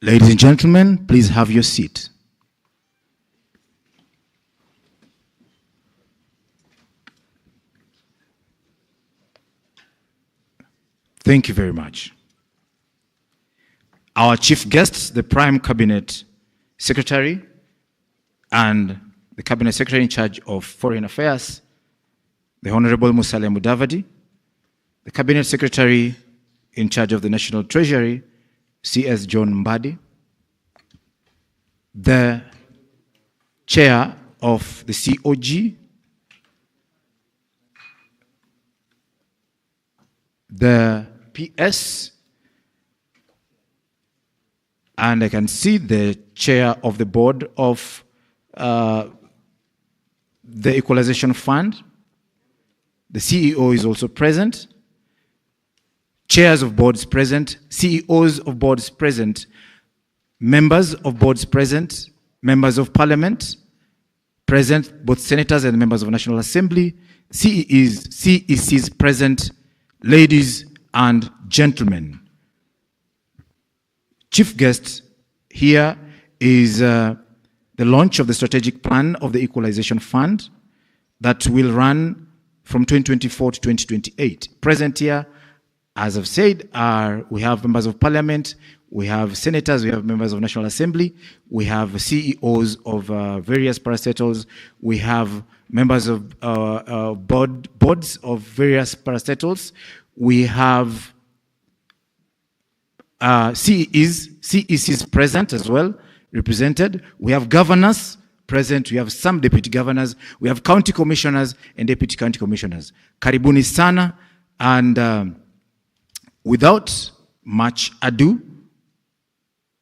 Ladies and gentlemen, please have your seat. Thank you very much. Our chief guests, the Prime Cabinet Secretary and the Cabinet Secretary in charge of Foreign Affairs, the Honorable Musalia Mudavadi, the Cabinet Secretary in charge of the National Treasury, CS John Mbadi, the Chair of the COG, the PS, and I can see the Chair of the Board of the Equalization Fund. The CEO is also present. Chairs of boards present, CEOs of boards present, members of boards present, members of parliament present, both senators and members of the National Assembly, CECs present, ladies and gentlemen. Chief guest here is the launch of the strategic plan of the Equalization Fund that will run from 2024 to 2028. Present here, as I've said, we have members of parliament, we have senators, we have members of National Assembly, we have CEOs of various parastatals, we have members of boards of various parastatals, we have CECs present as well, represented, we have governors present, we have some deputy governors, we have county commissioners and deputy county commissioners. Karibuni sana, and without much ado,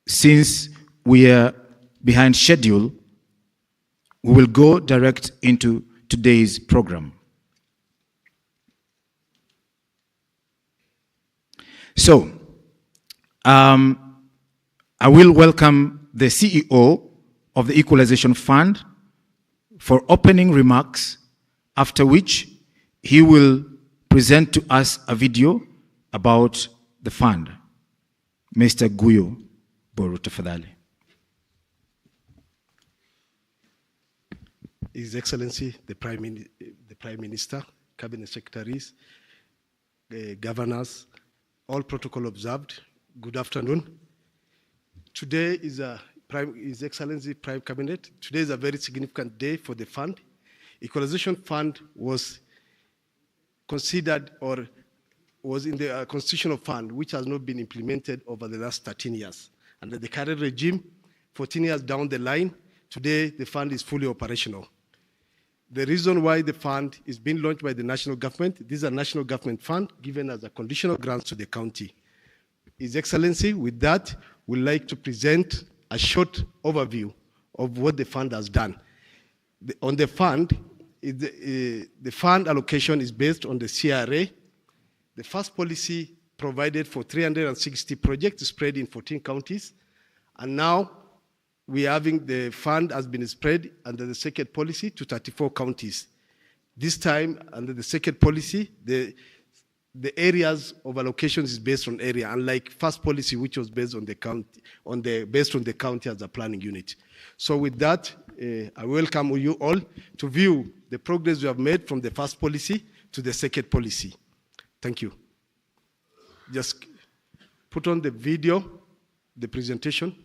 since we are behind schedule, we will go direct into today's program. So, I will welcome the CEO of the Equalization Fund for opening remarks, after which he will present to us a video about the fund. Mr. Guyo Boru, tafadhali. His Excellency, the Prime Minister, Cabinet Secretaries, governors, all protocol observed, good afternoon. Today is His Excellency Prime Cabinet. Today is a very significant day for the fund. Equalization Fund was considered or was in the constitutional fund, which has not been implemented over the last 13 years. Under the current regime, 14 years down the line, today the fund is fully operational. The reason why the fund is being launched by the national government, this is a national government fund given as a conditional grant to the county. His Excellency, with that, would like to present a short overview of what the fund has done. On the fund, the fund allocation is based on the CRA. The first policy provided for 360 projects spread in 14 counties. And now we are having the fund has been spread under the second policy to 34 counties. This time, under the second policy, the areas of allocations is based on area, unlike first policy, which was based on the county, based on the county as a planning unit. So with that, I welcome you all to view the progress we have made from the first policy to the second policy. Thank you. Just put on the video, the presentation.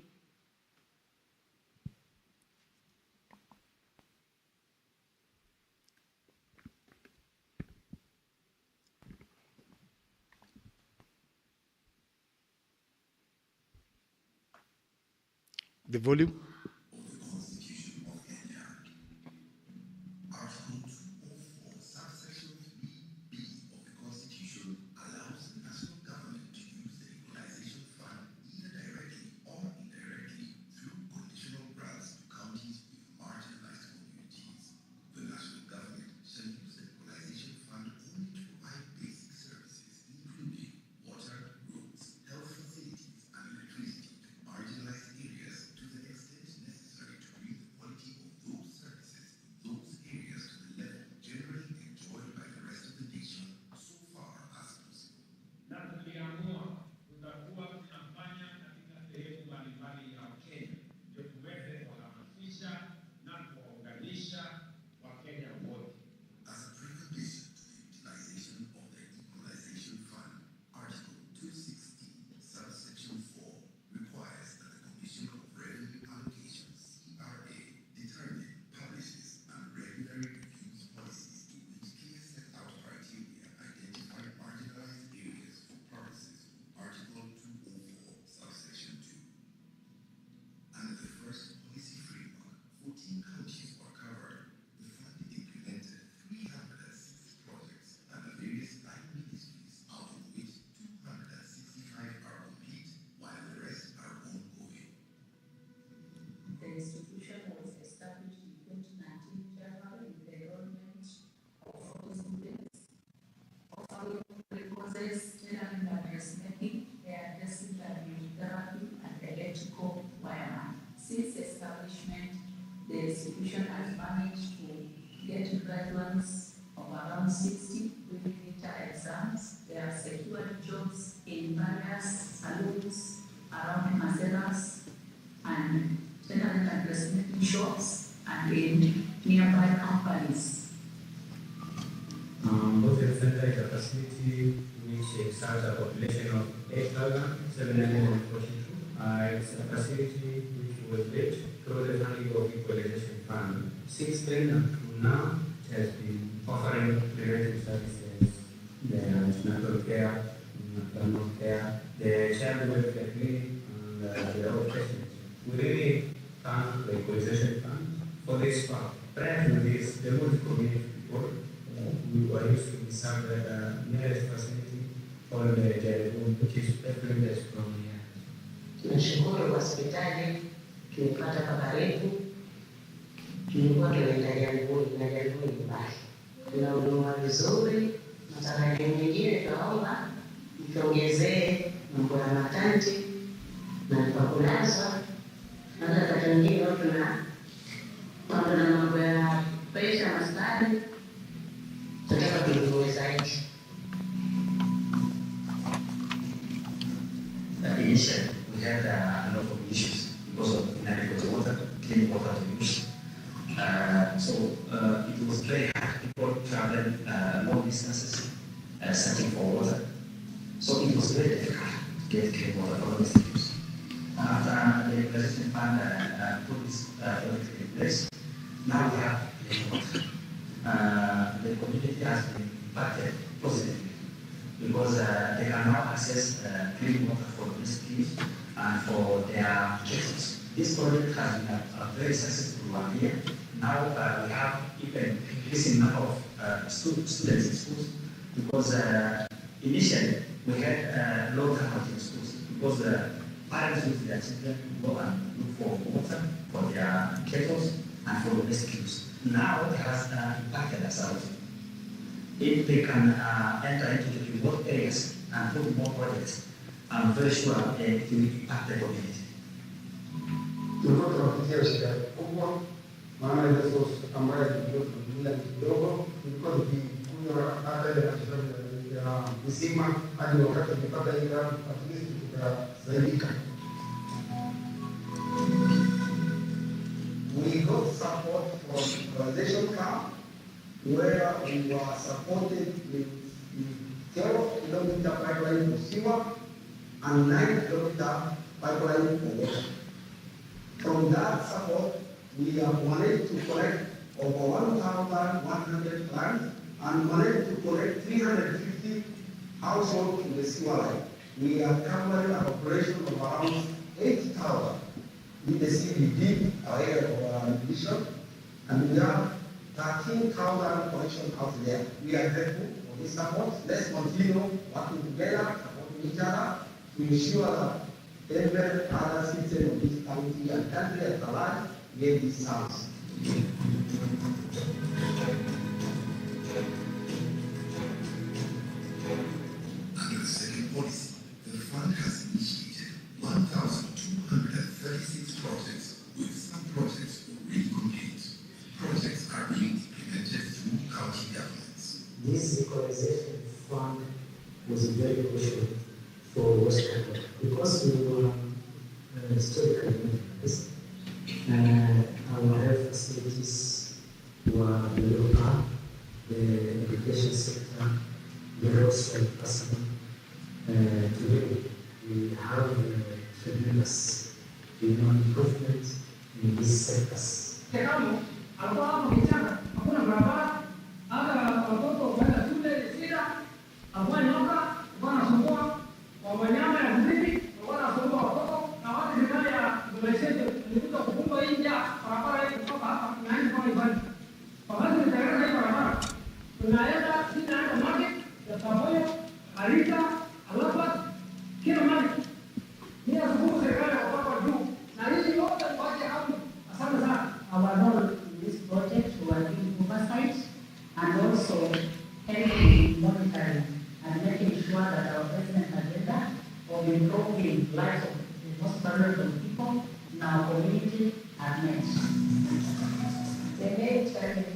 The volume. the institution has managed to get graduates of around 60 with later exams. They have secured jobs in various salons around Maseras and tailoring and dressmaking shops and in nearby companies. Both center is a facility which serves a population of 8,742. It's a facility which was built through the funding of Equalization Fund. Since then up to now, it has been offering preventive services, the antenatal care, maternal care, the child welfare clinic, and the outpatient. We really thank the Equalization Fund for this part. Prior to this, the multi-community people we were used to be served at the nearest facility for the room, which is 30 minutes from here. Tunashukuru hospitali tumepata baba yetu, tulikuwa tunaenda Jamhuri na Jamhuri mbali, tuna huduma vizuri. Matarajio mengine tunaomba mtuongezee mambo ya matanti na kwa kulazwa, na wakati mwingine tuna mambo ya presha maskari, tunataka kuinua zaidi. Initially, we had a lot of issues because of inadequate water, clean water to use. It was very hard. People traveling long distances searching for water. So it was very difficult to get clean water for domestic use. After the Equalization Fund put this project in place, now we have clean water. The community has been impacted positively because they can now access clean water for domestic use and for their kettles. This project has been a very successful one here. Now we have even increasing number of students in schools because initially we had low turnover in schools because parents with their children go and look for water for their kettles and for domestic use. Now it has impacted us out. If they can enter into the remote areas and put more projects, I'm very sure it will impact the community. Tulikuwa tunapitia shida kubwa, maana ile source ambayo tulikuwa kidogo, tulikuwa tukikunywa hata ile mashindano ya visima hadi wakati tukipata ile at least tukasaidika. We got support from Equalization Fund, where we were supported with 12-kilometer pipeline for sewer and 9-kilometer pipeline for water. From that support, we have managed to collect over 1,100 plants and managed to collect 350 households in the sewer line. We are covering a population of around 8,000 in the CBD area of our division, and we have 13,000 connections out there. We are grateful for this support. Let's continue working together, supporting each other to ensure that every other citizen of this county and country at large get this service. Under the second policy, the fund has initiated 1,236 projects, with some projects already complete. Projects are being implemented through county governments. This Equalization Fund was very crucial for West Africa because we were historically organized. Our health facilities were below par, the education sector, the roads were possible. Today, we have tremendous improvement in these sectors. Hakuna barabara, hata watoto kwenda shule shida, hakuna nyoka, wanasumbua kwa wanyama ya kuzidi, wanasumbua watoto na watu serikali ya Equalization ilikuja kufunga hii njia barabara hii kutoka hapa tunaenda kwa ibadi. Wakati tunatengeneza hii barabara, tunaenda tunaenda market ya Pamoja, Arita, Alapa, kila mahali. Ni asubuhi serikali kwa juu na hii yote kwa hapo. Asante sana. Our role in this project was in oversight and also helping monitoring and making sure that our president agenda of improving lives of the most vulnerable people in our community are met. The main challenge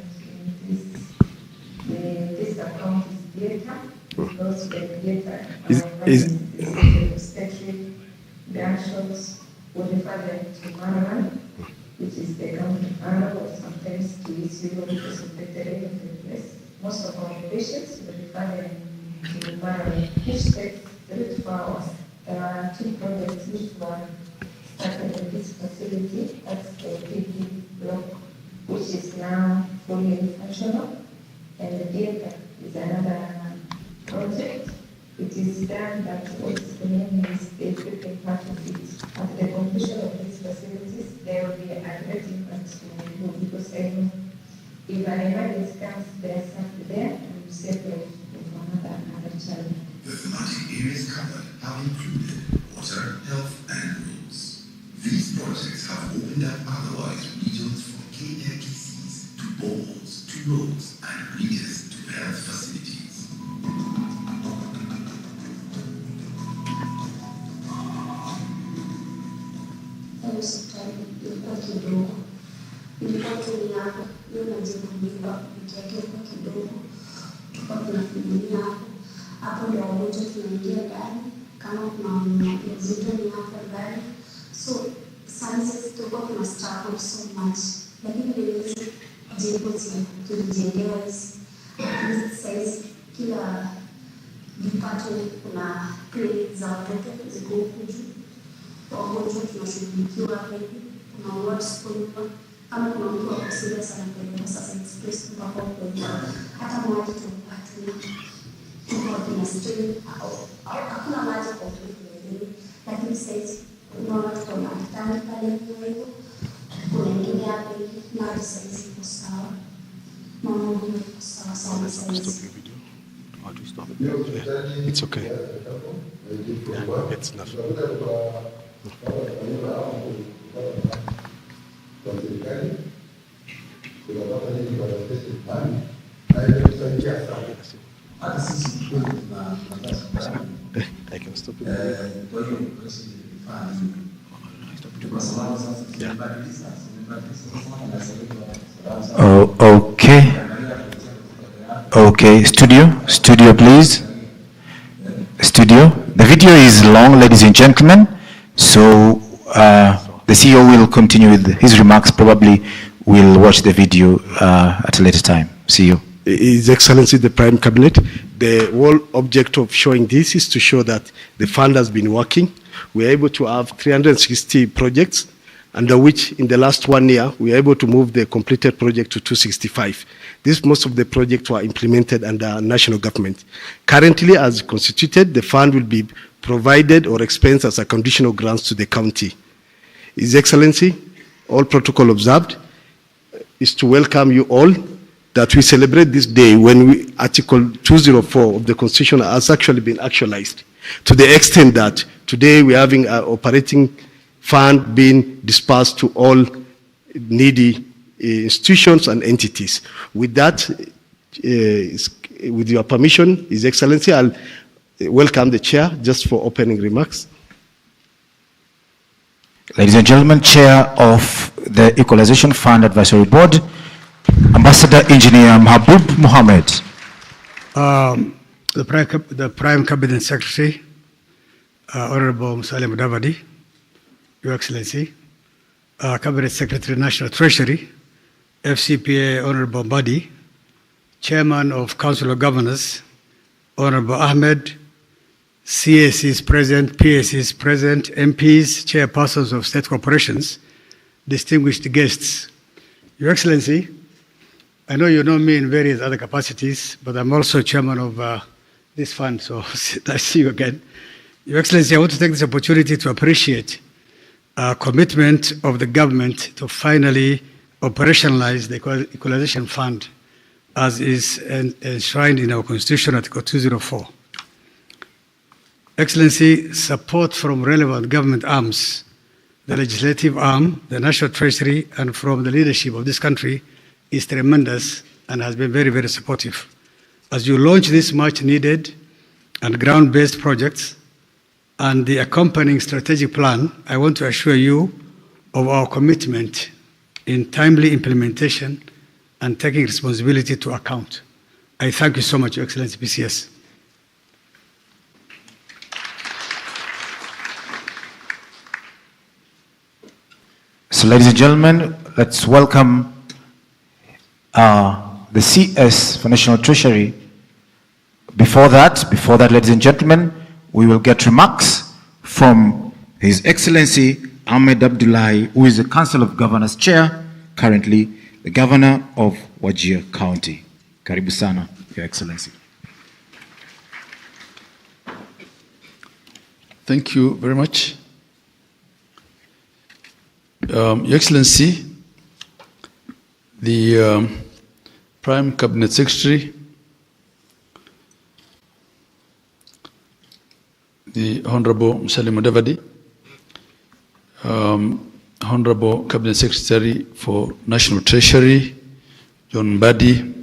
in this account is data, because the data is obstetric gunshots would refer them to manual, which is the county manual, or sometimes to ECU because of the terrain of the place. Most of our patients would refer them to manual, which takes 3 to 4 hours. There are 2 projects which were started in this facility. That's the PP block, which is now fully functional, and the data is another project. It is done, but what's the name is the equipment part of it. At the completion of these facilities, there will be a great impact to you, because I know if an emergency comes, there's something there, and you save them from another challenge. The thematic areas covered have included water, health, and roads. These projects have opened up otherwise regions from KLTCs to boreholes to roads and bridges to health facilities. Hospitali ilikuwa kidogo, ilikuwa tu ni hapo, hiyo majengo nyumba ikiwekwa kidogo, tulikuwa tunafungulia hapo ndio wagonjwa tunaingia ndani, kama kuna mzito ni hapo ndani. So sasa tulikuwa tuna struggle so much, lakini hizi jengo tulijengewa hizi size, kila department kuna clinic za watoto ziko huku juu. Wagonjwa tunashughulikiwa hivi, kuna wards kwa kama kuna mtu akosea sana kwa sasa express mpaka kwa hata maji tunapata tuna stream au hakuna maji kwa kweli, lakini sasa unaona kuna tanki pale hiyo, kuna ingine hapa hivi maji sasa iko sawa, mambo iko sawa sana sasa. How to stop? Yeah. It's okay. Yeah, it's enough. I can stop it. Yeah. Oh, okay. Okay, studio please. Studio. The video is long, ladies and gentlemen, so the CEO will continue with his remarks. Probably we'll watch the video at a later time. See you. His Excellency the Prime Cabinet, the whole object of showing this is to show that the fund has been working. We are able to have 360 projects, under which in the last 1 year, we are able to move the completed project to 265. Most of the projects were implemented under national government. Currently, as constituted, the fund will be provided or expensed as a conditional grants to the county. His Excellency, all protocol observed, is to welcome you all that we celebrate this day when Article 204 of the Constitution has actually been actualized, to the extent that today we're having an operating fund being dispersed to all needy institutions and entities. With that, with your permission, His Excellency, I'll welcome the Chair just for opening remarks. Ladies and gentlemen, Chair of the Equalization Fund Advisory Board, Ambassador Engineer Mahbub Mohammed. The Prime Cabinet Secretary, Honorable Musalia Mudavadi, Your Excellency, Cabinet Secretary, National Treasury, FCPA, Honorable Badi, Chairman of Council of Governors, Honorable Ahmed, CACs present, PACs present, MPs, chairpersons of state corporations, distinguished guests. Your Excellency, I know you know me in various other capacities, but I'm also chairman of this fund, so I see you again. Your Excellency, I want to take this opportunity to appreciate commitment of the government to finally operationalize the Equalization Fund as is enshrined in our Constitution, Article 204. Excellency, support from relevant government arms, the legislative arm, the National Treasury, and from the leadership of this country is tremendous and has been very, very supportive. As you launch this much needed and ground-based projects and the accompanying strategic plan, I want to assure you of our commitment in timely implementation and taking responsibility to account. I thank you so much, Your Excellency, PCS. So, ladies and gentlemen, let's welcome the CS for National Treasury. Before that, ladies and gentlemen, we will get remarks from His Excellency Ahmed Abdullahi, who is the Council of Governors Chair, currently the Governor of Wajir County. Karibu sana, Your Excellency. Thank you very much. Your Excellency, the Prime Cabinet Secretary, the Honorable Musalia Mudavadi, Honorable Cabinet Secretary for National Treasury, John Mbadi,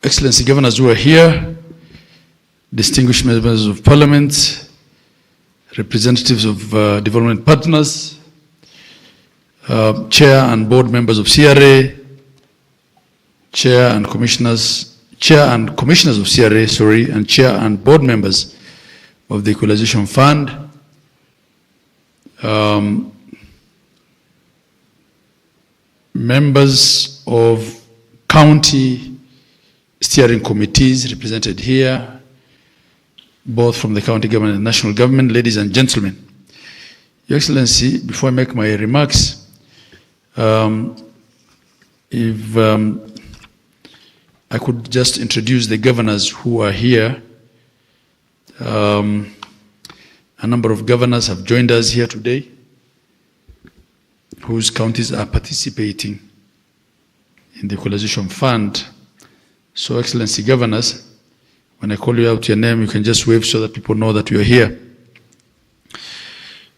Excellency Governors who are here, distinguished members of Parliament, representatives of development partners, Chair and board members of CRA, Chair and commissioners of CRA, and Chair and board members of the Equalization Fund, members of county steering committees represented here, both from the county government and national government, ladies and gentlemen. Your Excellency, before I make my remarks, if I could just introduce the governors who are here. A number of governors have joined us here today, whose counties are participating in the Equalization Fund. So, Excellency Governors, when I call you out your name, you can just wave so that people know that you are here.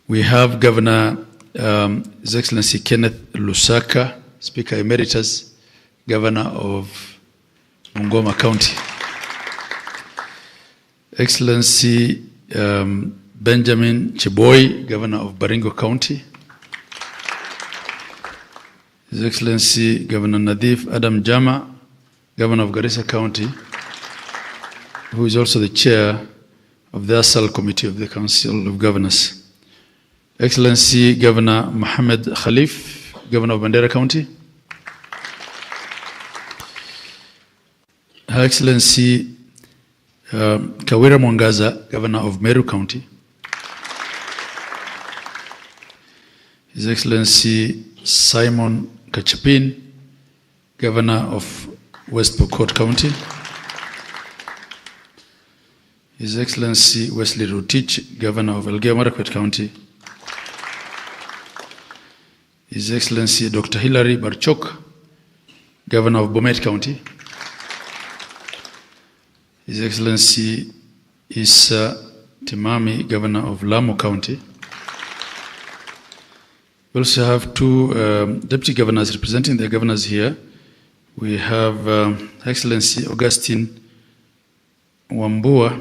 We have Governor His Excellency Kenneth Lusaka, Speaker Emeritus, Governor of Bungoma County. Excellency Benjamin Cheboy, Governor of Baringo County. His Excellency Governor Nadif Adam Jama, Governor of Garissa County, who is also the Chair of the ASAL Committee of the Council of Governors. Excellency Governor Mohammed Khalif, Governor of Mandera County. Her Excellency Kawira Mwangaza, Governor of Meru County. His Excellency Simon Kachapin, Governor of West Pokot County. His Excellency Wesley Rotich, Governor of Elgeyo Marakwet County. His Excellency Dr. Hilary Barchok, Governor of Bomet County. His Excellency Issa Timami, Governor of Lamu County. We also have two deputy governors representing the governors here. We have Excellency Augustine Wambua,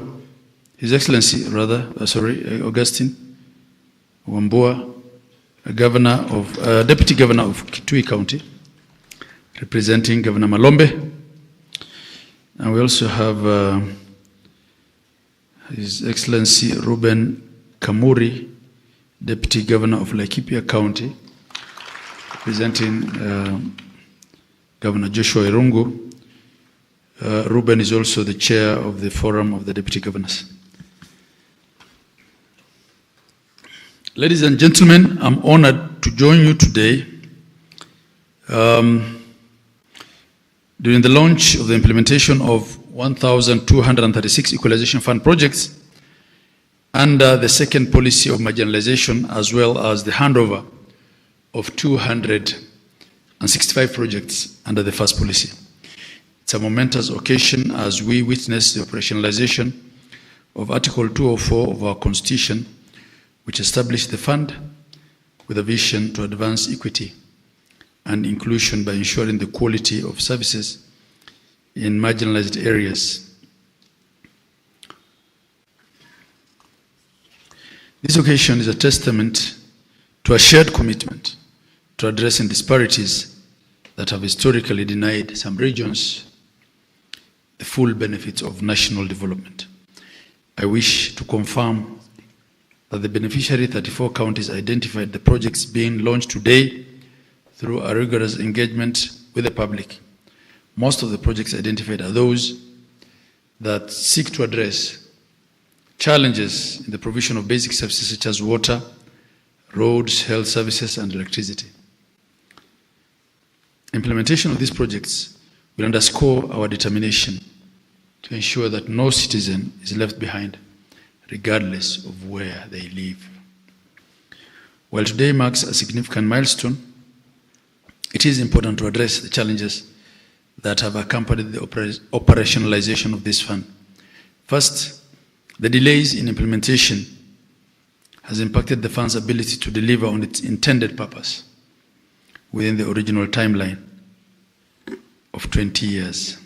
His Excellency Augustine Wambua, Deputy Governor of Kitui County, representing Governor Malombe. And we also have His Excellency Ruben Kamuri, Deputy Governor of Laikipia County, representing Governor Joshua Irungu. Ruben is also the chair of the Forum of the Deputy Governors. Ladies and gentlemen, I'm honored to join you today during the launch of the implementation of 1,236 Equalization Fund projects under the second policy of marginalization, as well as the handover of 265 projects under the first policy. It's a momentous occasion as we witness the operationalization of Article 204 of our Constitution, which established the fund with a vision to advance equity and inclusion by ensuring the quality of services in marginalized areas. This occasion is a testament to a shared commitment to addressing disparities that have historically denied some regions the full benefits of national development. I wish to confirm that the beneficiary 34 counties identified the projects being launched today through a rigorous engagement with the public. Most of the projects identified are those that seek to address challenges in the provision of basic services such as water, roads, health services, and electricity. Implementation of these projects will underscore our determination to ensure that no citizen is left behind, regardless of where they live. While today marks a significant milestone, it is important to address the challenges that have accompanied the operationalization of this fund. First, the delays in implementation has impacted the fund's ability to deliver on its intended purpose within the original timeline of 20 years.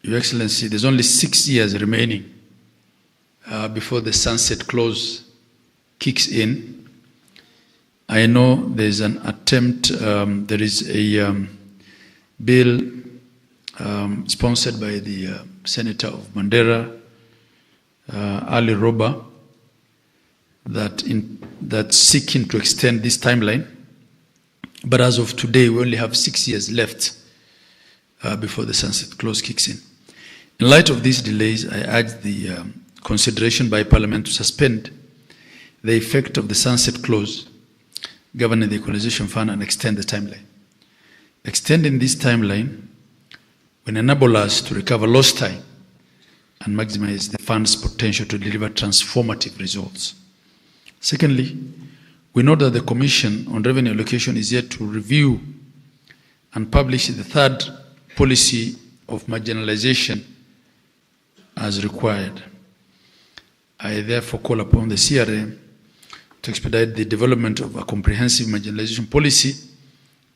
Your Excellency, there's only 6 years remaining before the sunset clause kicks in. I know there's an attempt, there is a bill sponsored by the Senator of Mandera, Ali Roba, that's seeking to extend this timeline. But as of today, we only have 6 years left before the sunset clause kicks in. In light of these delays, I urge the consideration by Parliament to suspend the effect of the sunset clause governing the Equalization Fund and extend the timeline. Extending this timeline will enable us to recover lost time and maximize the fund's potential to deliver transformative results. Secondly, we know that the Commission on Revenue Allocation is yet to review and publish the third policy of marginalization as required. I therefore call upon the CRA to expedite the development of a comprehensive marginalization policy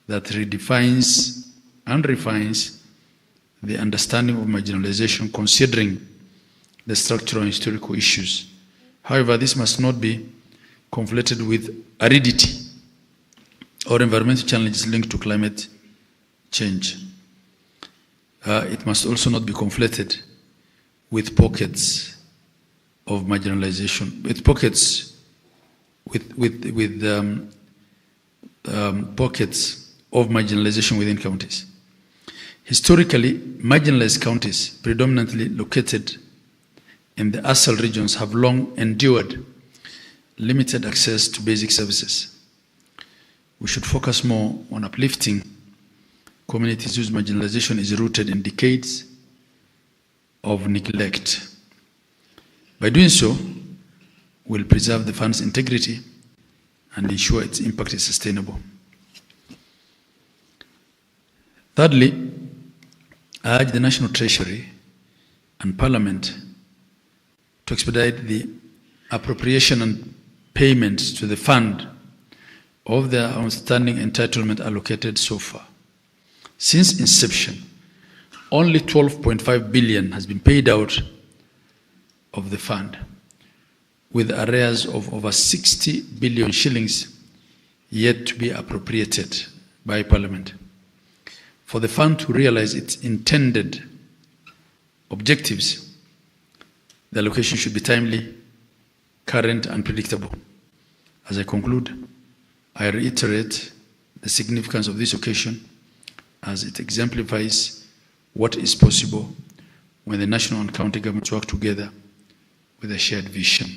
that redefines and refines the understanding of marginalization, considering the structural and historical issues. However, this must not be conflated with aridity or environmental challenges linked to climate change. It must also not be conflated with pockets of marginalization, with pockets pockets of marginalization within counties. Historically, marginalized counties, predominantly located in the ASAL regions, have long endured limited access to basic services. We should focus more on uplifting communities whose marginalization is rooted in decades of neglect. By doing so, we'll preserve the fund's integrity and ensure its impact is sustainable. Thirdly, I urge the National Treasury and Parliament to expedite the appropriation and payment to the fund of the outstanding entitlement allocated so far. Since inception, only 12.5 billion has been paid out of the fund, with arrears of over 60 billion shillings yet to be appropriated by Parliament. For the fund to realize its intended objectives, the allocation should be timely, current, and predictable. As I conclude, I reiterate the significance of this occasion as it exemplifies what is possible when the national and county governments work together with a shared vision.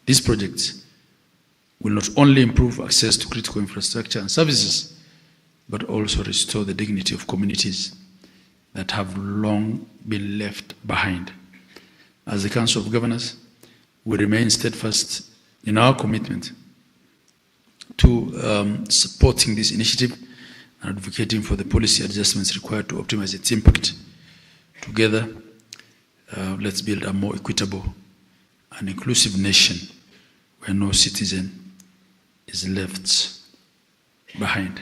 These projects will not only improve access to critical infrastructure and services, but also restore the dignity of communities that have long been left behind. As the Council of Governors, we remain steadfast in our commitment to supporting this initiative and advocating for the policy adjustments required to optimize its impact. Together, let's build a more equitable and inclusive nation where no citizen is left behind.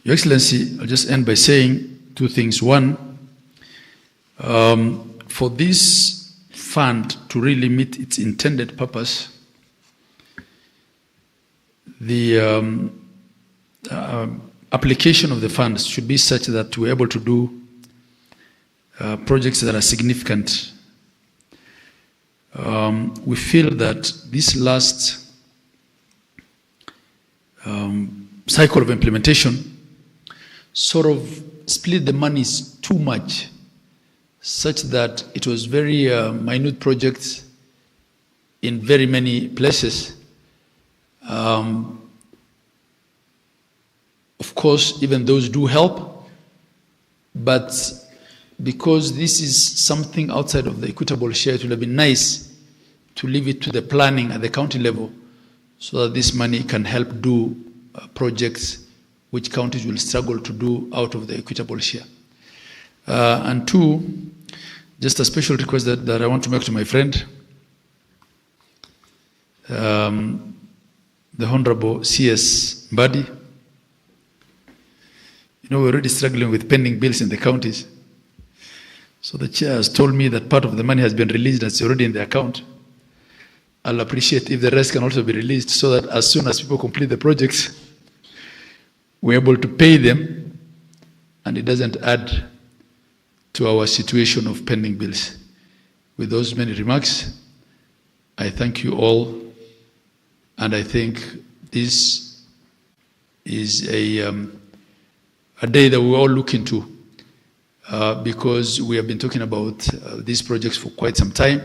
Your Excellency, I'll just end by saying two things. One, for this fund to really meet its intended purpose, the application of the funds should be such that we're able to do projects that are significant. We feel that this last cycle of implementation sort of split the monies too much, such that it was very minute projects in very many places. Of course, even those do help, but because this is something outside of the equitable share, it would have been nice to leave it to the planning at the county level so that this money can help do projects which counties will struggle to do out of the equitable share. And two, just a special request that I want to make to my friend, the Honorable C.S. Mbadi. You know, we're already struggling with pending bills in the counties. So the chair has told me that part of the money has been released and it's already in the account. I'll appreciate if the rest can also be released so that as soon as people complete the projects, we're able to pay them and it doesn't add to our situation of pending bills. With those many remarks, I thank you all, and I think this is a day that we all look into because we have been talking about these projects for quite some time.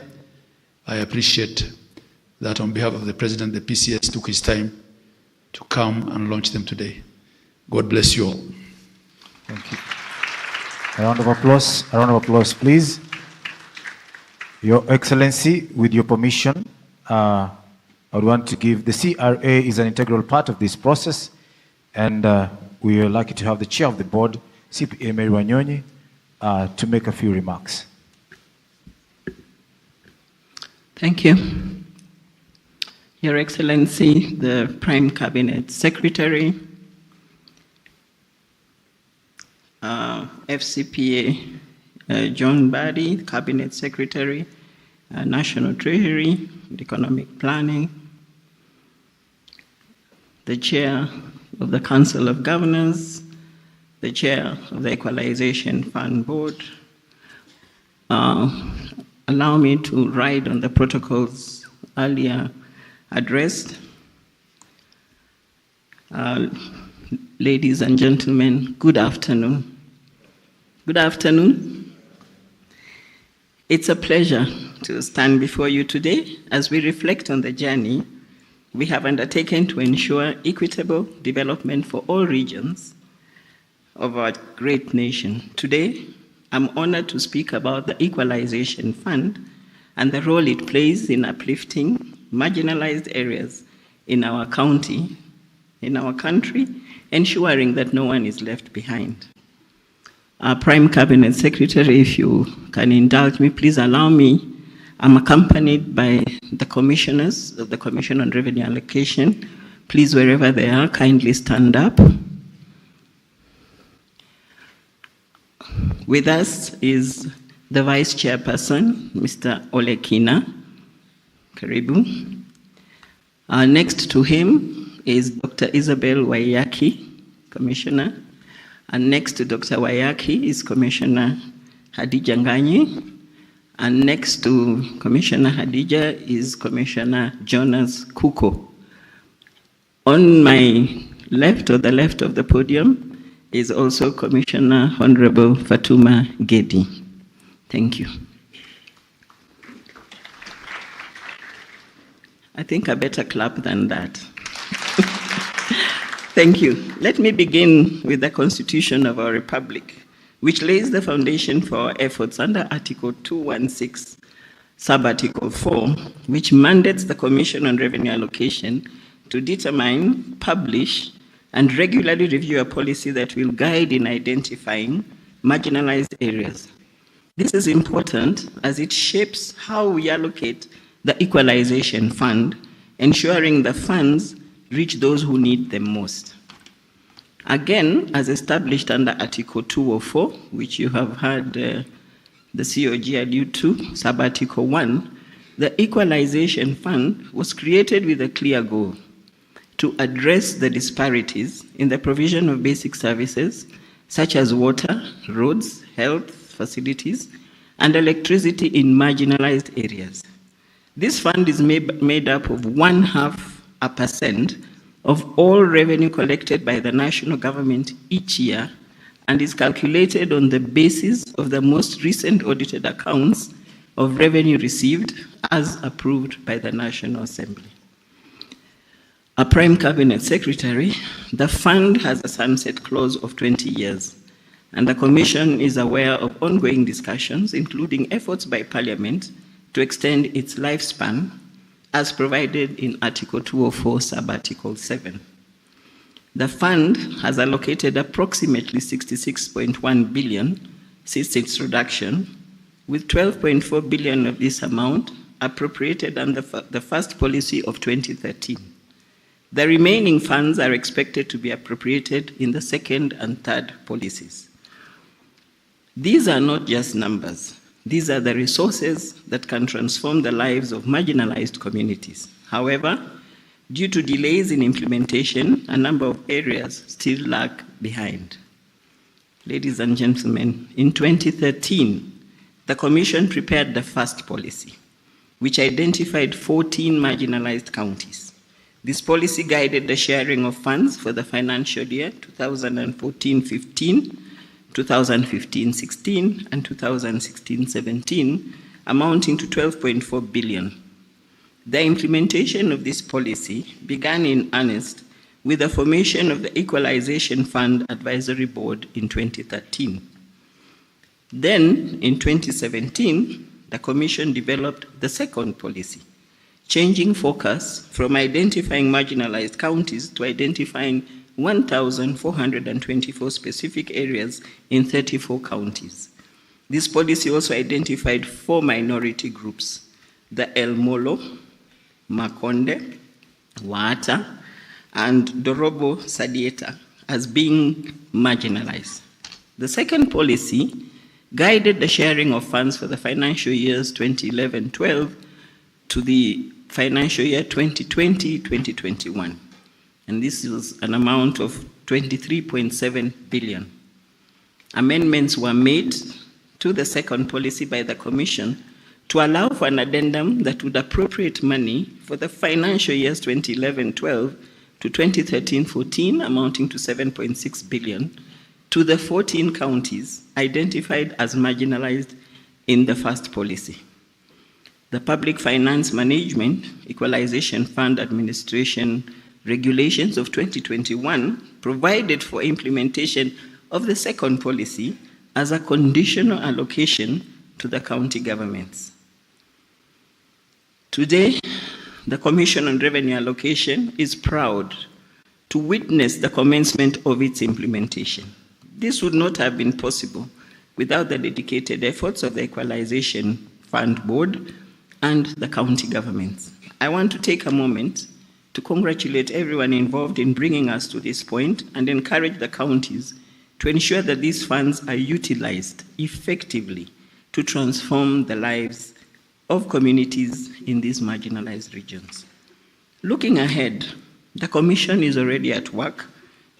I appreciate that on behalf of the President, the PCS took his time to come and launch them today. God bless you all. Thank you. A round of applause, please. Your Excellency, with your permission, I would want to give, the CRA is an integral part of this process, and we are lucky to have the chair of the board, CPA Mary Wanyonyi, to make a few remarks. Thank you. Your Excellency, the Prime Cabinet Secretary, FCPA John Badi, Cabinet Secretary, National Treasury, Economic Planning, the Chair of the Council of Governors, the Chair of the Equalization Fund Board. Allow me to ride on the protocols earlier addressed. Ladies and gentlemen, good afternoon. Good afternoon. It's a pleasure to stand before you today as we reflect on the journey we have undertaken to ensure equitable development for all regions of our great nation. Today, I'm honored to speak about the Equalization Fund and the role it plays in uplifting marginalized areas in our county, in our country, ensuring that no one is left behind. Our Prime Cabinet Secretary, if you can indulge me, please allow me. I'm accompanied by the commissioners of the Commission on Revenue Allocation. Please, wherever they are, kindly stand up. With us is the Vice Chairperson, Mr. Olekina Karibu. Next to him is Dr. Isabel Waiyaki, Commissioner. And next to Dr. Waiyaki is Commissioner Hadija Nganyi. And next to Commissioner Hadija is Commissioner Jonas Kuko. On my left, or the left of the podium, is also Commissioner Honorable Fatuma Gedi. Thank you. I think I better clap than that. Thank you. Let me begin with the Constitution of our Republic, which lays the foundation for our efforts under Article 216, Sub-Article 4, which mandates the Commission on Revenue Allocation to determine, publish, and regularly review a policy that will guide in identifying marginalized areas. This is important as it shapes how we allocate the Equalization Fund, ensuring the funds reach those who need them most. Again, as established under Article 204, which you have heard the COG allude to, Sub-Article 1, the Equalization Fund was created with a clear goal to address the disparities in the provision of basic services such as water, roads, health facilities, and electricity in marginalized areas. This fund is made up of 0.5% of all revenue collected by the national government each year and is calculated on the basis of the most recent audited accounts of revenue received as approved by the National Assembly. A Prime Cabinet Secretary, the fund has a sunset clause of 20 years, and the Commission is aware of ongoing discussions, including efforts by Parliament to extend its lifespan as provided in Article 204, Sub-Article 7. The fund has allocated approximately 66.1 billion since its introduction, with 12.4 billion of this amount appropriated under the first policy of 2013. The remaining funds are expected to be appropriated in the second and third policies. These are not just numbers. These are the resources that can transform the lives of marginalized communities. However, due to delays in implementation, a number of areas still lag behind. Ladies and gentlemen, in 2013, the Commission prepared the first policy, which identified 14 marginalized counties. This policy guided the sharing of funds for the financial year 2014-15, 2015-16, and 2016-17, amounting to 12.4 billion. The implementation of this policy began in earnest with the formation of the Equalization Fund Advisory Board in 2013. Then, in 2017, the Commission developed the second policy, changing focus from identifying marginalized counties to identifying 1,424 specific areas in 34 counties. This policy also identified 4 minority groups, the El Molo, Makonde, Waata, and Dorobo Sadieta, as being marginalized. The second policy guided the sharing of funds for the financial years 2011-12 to the financial year 2020-2021. And this was an amount of 23.7 billion. Amendments were made to the second policy by the Commission to allow for an addendum that would appropriate money for the financial years 2011-12 to 2013-14, amounting to 7.6 billion, to the 14 counties identified as marginalized in the first policy. The Public Finance Management, Equalization Fund Administration Regulations of 2021 provided for implementation of the second policy as a conditional allocation to the county governments. Today, the Commission on Revenue Allocation is proud to witness the commencement of its implementation. This would not have been possible without the dedicated efforts of the Equalization Fund Board and the county governments. I want to take a moment to congratulate everyone involved in bringing us to this point and encourage the counties to ensure that these funds are utilized effectively to transform the lives of communities in these marginalized regions. Looking ahead, the Commission is already at work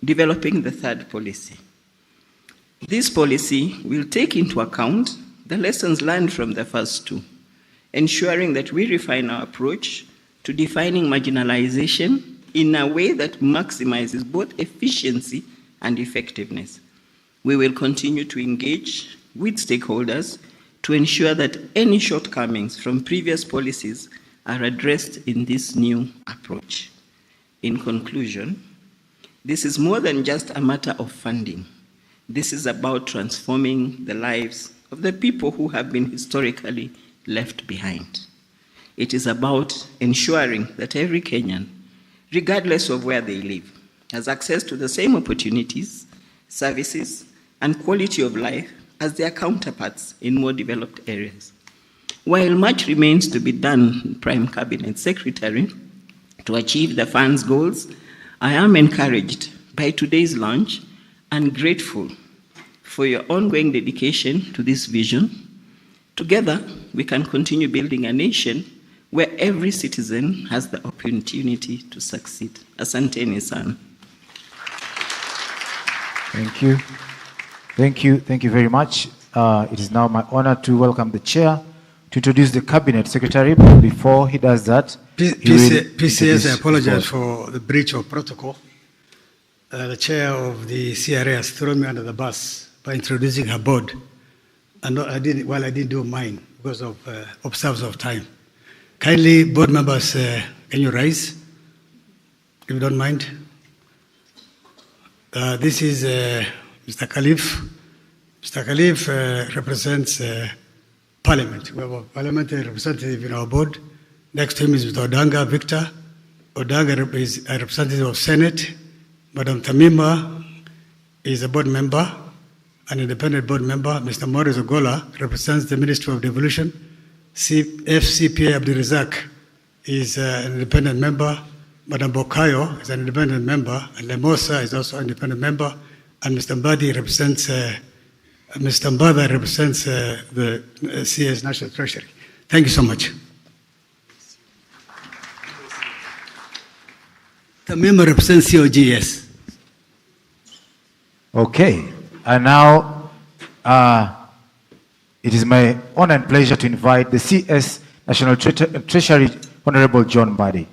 developing the third policy. This policy will take into account the lessons learned from the first two, ensuring that we refine our approach to defining marginalization in a way that maximizes both efficiency and effectiveness. We will continue to engage with stakeholders to ensure that any shortcomings from previous policies are addressed in this new approach. In conclusion, this is more than just a matter of funding. This is about transforming the lives of the people who have been historically left behind. It is about ensuring that every Kenyan, regardless of where they live, has access to the same opportunities, services, and quality of life as their counterparts in more developed areas. While much remains to be done, Prime Cabinet Secretary, to achieve the fund's goals, I am encouraged by today's launch and grateful for your ongoing dedication to this vision. Together, we can continue building a nation where every citizen has the opportunity to succeed. Asanteni sana. Thank you. Thank you. Thank you very much. It is now my honor to welcome the chair to introduce the cabinet secretary. But before he does that, PCS, I apologize for the breach of protocol. The chair of the CRA has thrown me under the bus by introducing her board. And I didn't do mine because of observance of time. Kindly, board members, can you rise, if you don't mind? This is Mr. Khalif. Mr. Khalif represents Parliament. We have a parliamentary representative in our board. Next to him is Mr. Odanga Victor. Odanga is a representative of Senate. Madam Tamima is a board member, an independent board member. Mr. Maurice Ogola represents the Ministry of Devolution. FCPA Abdul Razak is an independent member. Madam Bokayo is an independent member. And Lemosa is also an independent member. And Mr. Mbadi represents, Mr. Mbada represents the CS National Treasury. Thank you so much. The member represents COGS. Okay, and now it is my honor and pleasure to invite the CS National Treasury, Honorable John Mbadi.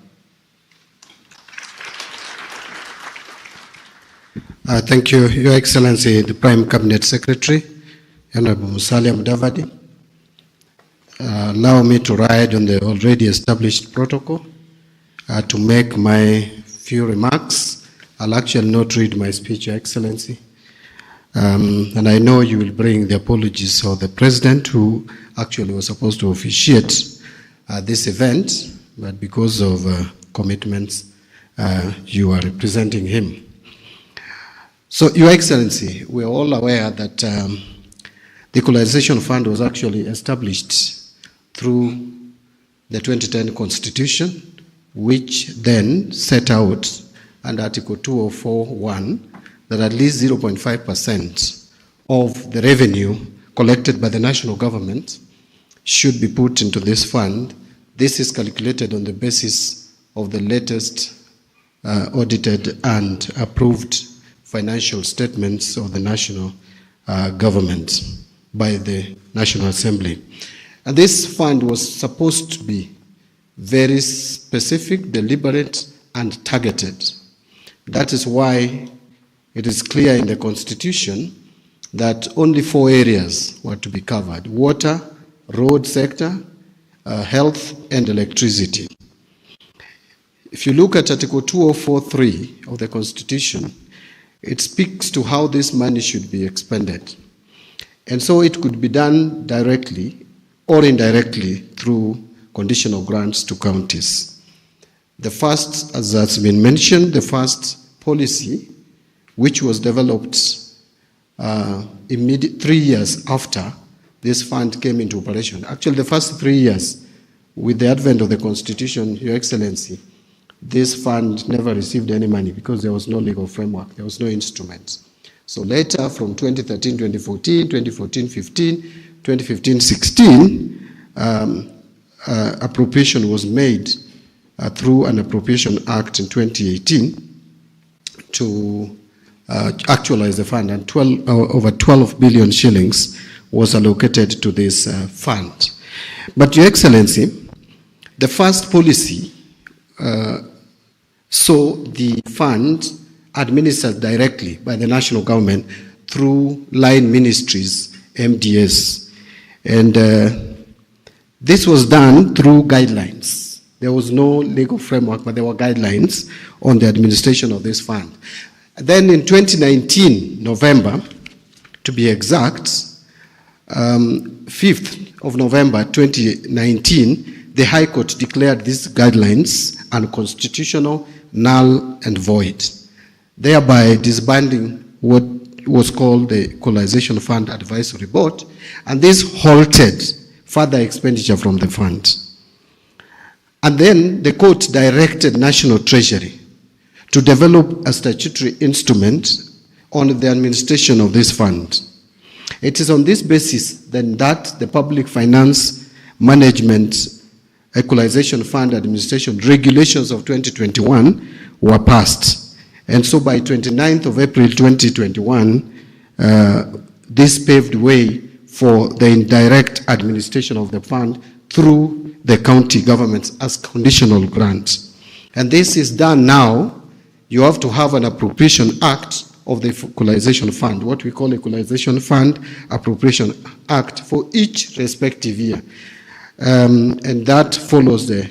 Thank you, Your Excellency, the Prime Cabinet Secretary, Honorable Musalia Mudavadi. Allow me to ride on the already established protocol to make my few remarks. I'll actually not read my speech, Your Excellency. And I know you will bring the apologies of the President, who actually was supposed to officiate this event, but because of commitments, you are representing him. So, Your Excellency, we are all aware that the Equalization Fund was actually established through the 2010 Constitution, which then set out under Article 204(1) that at least 0.5% of the revenue collected by the national government should be put into this fund. This is calculated on the basis of the latest audited and approved financial statements of the national government by the National Assembly. And this fund was supposed to be very specific, deliberate, and targeted. That is why it is clear in the Constitution that only 4 areas were to be covered: water, road sector, health, and electricity. If you look at Article 204(3) of the Constitution, it speaks to how this money should be expended. And so it could be done directly or indirectly through conditional grants to counties. The first, as has been mentioned, the first policy, which was developed 3 years after this fund came into operation. Actually, the first 3 years, with the advent of the Constitution, Your Excellency, this fund never received any money because there was no legal framework, there was no instrument. So later, from 2013, 2014, 2014-15, 2015-16, appropriation was made through an Appropriation Act in 2018 to actualize the fund, and over 12 billion shillings was allocated to this fund. But Your Excellency, the first policy saw the fund administered directly by the national government through line ministries, MDS. And this was done through guidelines. There was no legal framework, but there were guidelines on the administration of this fund. Then in 2019, November, to be exact, 5th of November 2019, the High Court declared these guidelines unconstitutional, null, and void, thereby disbanding what was called the Equalization Fund Advisory Board, and this halted further expenditure from the fund. And then the court directed National Treasury to develop a statutory instrument on the administration of this fund. It is on this basis then that the Public Finance Management Equalization Fund Administration regulations of 2021 were passed. And so by 29th of April 2021, this paved way for the indirect administration of the fund through the county governments as conditional grants. And this is done now. You have to have an appropriation act of the Equalization Fund, what we call Equalization Fund Appropriation Act for each respective year. And that follows the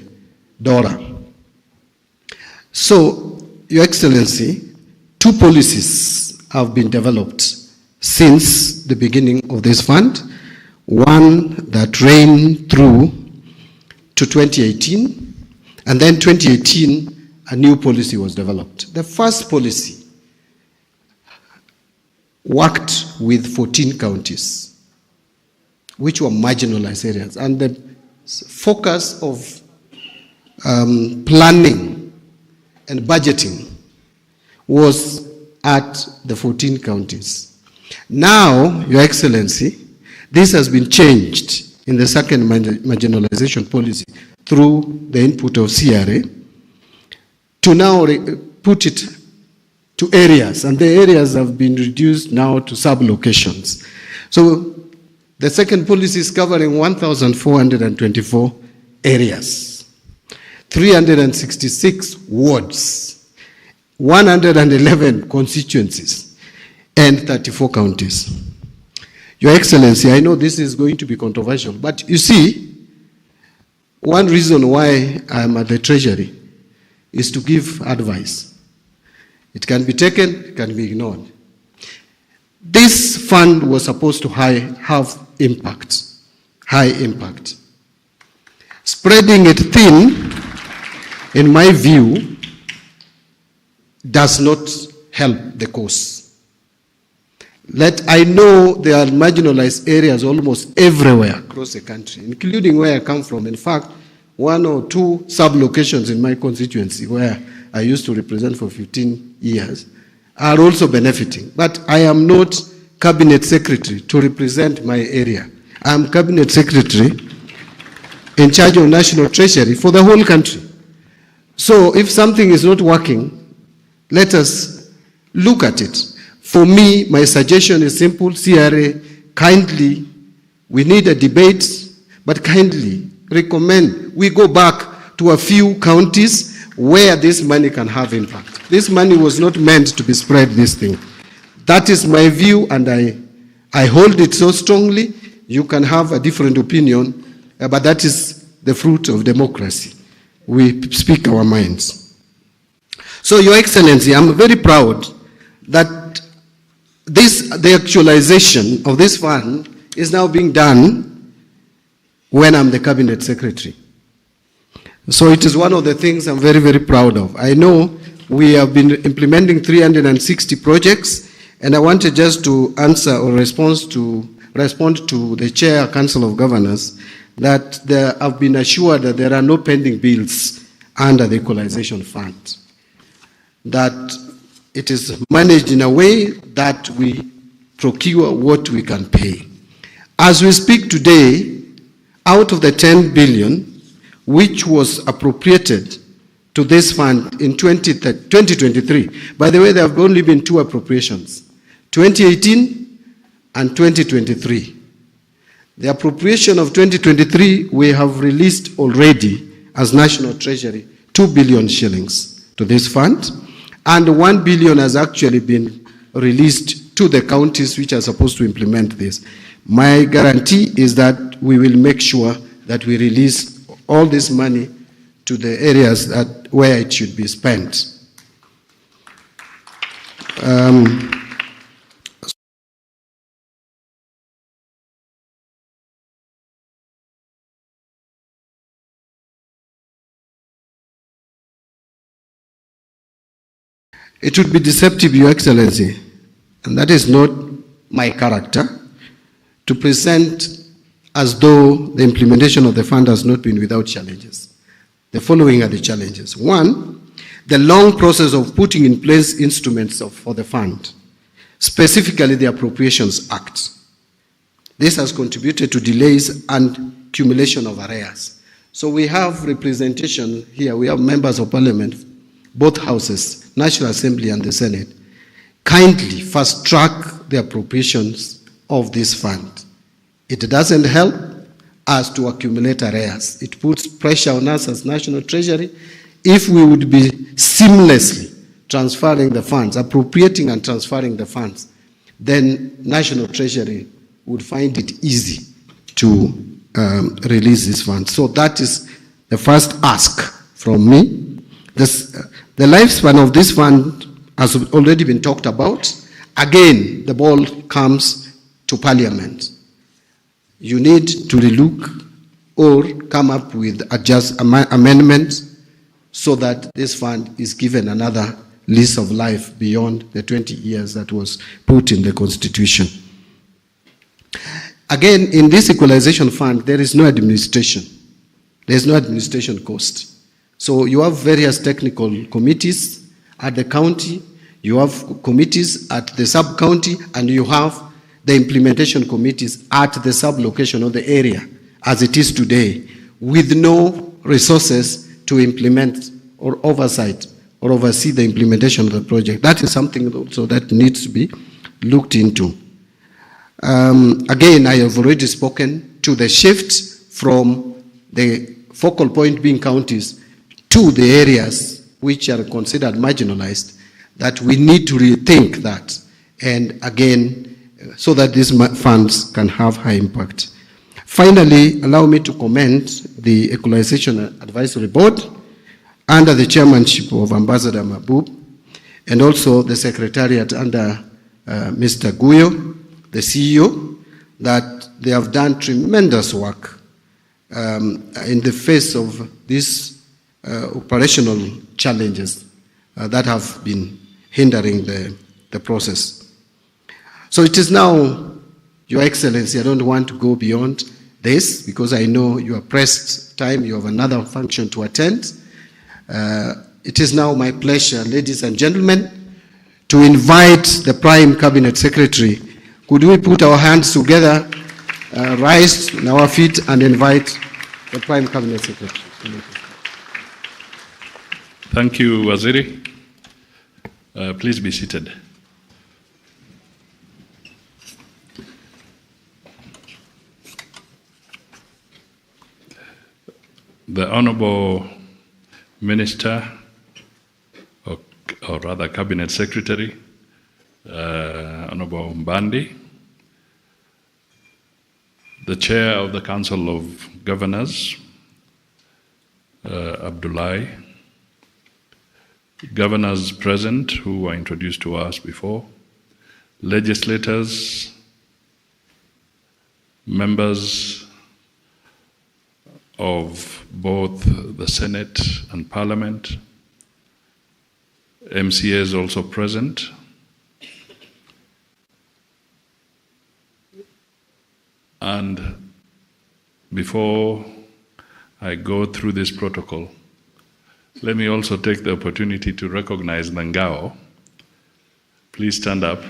DORA. So, Your Excellency, two policies have been developed since the beginning of this fund. One that ran through to 2018, and then 2018, a new policy was developed. The first policy worked with 14 counties, which were marginalized areas. And the focus of planning and budgeting was at the 14 counties. Now, Your Excellency, this has been changed in the second marginalization policy through the input of CRA to now put it to areas, and the areas have been reduced now to sub-locations. So the second policy is covering 1,424 areas, 366 wards, 111 constituencies, and 34 counties. Your Excellency, I know this is going to be controversial, but you see, one reason why I'm at the Treasury is to give advice. It can be taken, it can be ignored. This fund was supposed to have impact, high impact. Spreading it thin, in my view, does not help the cause. I know there are marginalized areas almost everywhere across the country, including where I come from. In fact, one or two sub-locations in my constituency where I used to represent for 15 years are also benefiting. But I am not cabinet secretary to represent my area. I am cabinet secretary in charge of national treasury for the whole country. So if something is not working, let us look at it. For me, my suggestion is simple. CRA, kindly, we need a debate, but kindly recommend we go back to a few counties where this money can have impact. This money was not meant to be spread this thing. That is my view, and I hold it so strongly. You can have a different opinion, but that is the fruit of democracy. We speak our minds. So, Your Excellency, I'm very proud that the actualization of this fund is now being done when I'm the cabinet secretary. So it is one of the things I'm very, very proud of. I know we have been implementing 360 projects, and I wanted just to answer or respond to the Chair, Council of Governors, that I've been assured that there are no pending bills under the Equalization Fund, that it is managed in a way that we procure what we can pay. As we speak today, out of the 10 billion, which was appropriated to this fund in 2023. By the way, there have only been two appropriations, 2018 and 2023. The appropriation of 2023, we have released already as National Treasury 2 billion shillings to this fund, and 1 billion has actually been released to the counties which are supposed to implement this. My guarantee is that we will make sure that we release all this money to the areas where it should be spent. It would be deceptive, Your Excellency, and that is not my character, to present as though the implementation of the fund has not been without challenges. The following are the challenges. One, the long process of putting in place instruments for the fund, specifically the Appropriations Act. This has contributed to delays and accumulation of arrears. So we have representation here. We have members of parliament, both houses, National Assembly and the Senate, kindly fast track the appropriations of this fund. It doesn't help us to accumulate arrears. It puts pressure on us as National Treasury. If we would be seamlessly transferring the funds, appropriating and transferring the funds, then National Treasury would find it easy to release this fund. So that is the first ask from me. The lifespan of this fund has already been talked about. Again, the ball comes to Parliament. You need to relook or come up with amendments so that this fund is given another lease of life beyond the 20 years that was put in the Constitution. Again, in this equalization fund, there is no administration. There is no administration cost. So you have various technical committees at the county, you have committees at the sub-county, and you have the implementation committees at the sub-location of the area, as it is today, with no resources to implement or oversight or oversee the implementation of the project. That is something also that needs to be looked into. Again, I have already spoken to the shift from the focal point being counties to the areas which are considered marginalized, that we need to rethink that, and again, so that these funds can have high impact. Finally, allow me to commend the Equalization Advisory Board under the chairmanship of Ambassador Mahbub, and also the Secretariat under Mr. Guyo, the CEO, that they have done tremendous work in the face of these operational challenges that have been hindering the process. So it is now, Your Excellency, I don't want to go beyond this because I know you are pressed time, you have another function to attend. It is now my pleasure, ladies and gentlemen, to invite the Prime Cabinet Secretary. Could we put our hands together, rise on our feet, and invite the Prime Cabinet Secretary? Thank you, Waziri. Please be seated. The Honorable Minister, or rather Cabinet Secretary, Honorable Mbandi, the Chair of the Council of Governors, Abdullahi, governors present who were introduced to us before, legislators, members of both the Senate and Parliament, MCAs also present, and before I go through this protocol, let me also take the opportunity to recognize Nangao. Please stand up,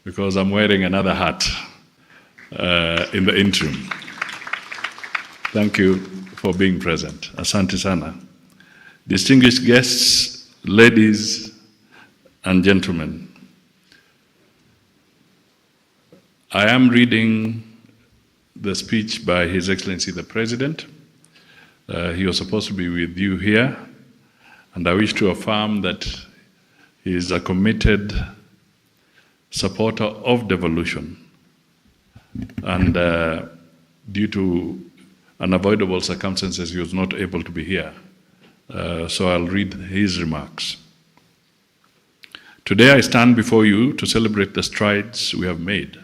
because I'm wearing another hat in the interim. Thank you for being present. Asante sana. Distinguished guests, ladies and gentlemen, I am reading the speech by His Excellency the President. He was supposed to be with you here, and I wish to affirm that he is a committed supporter of devolution. And due to unavoidable circumstances, he was not able to be here. So I'll read his remarks. Today I stand before you to celebrate the strides we have made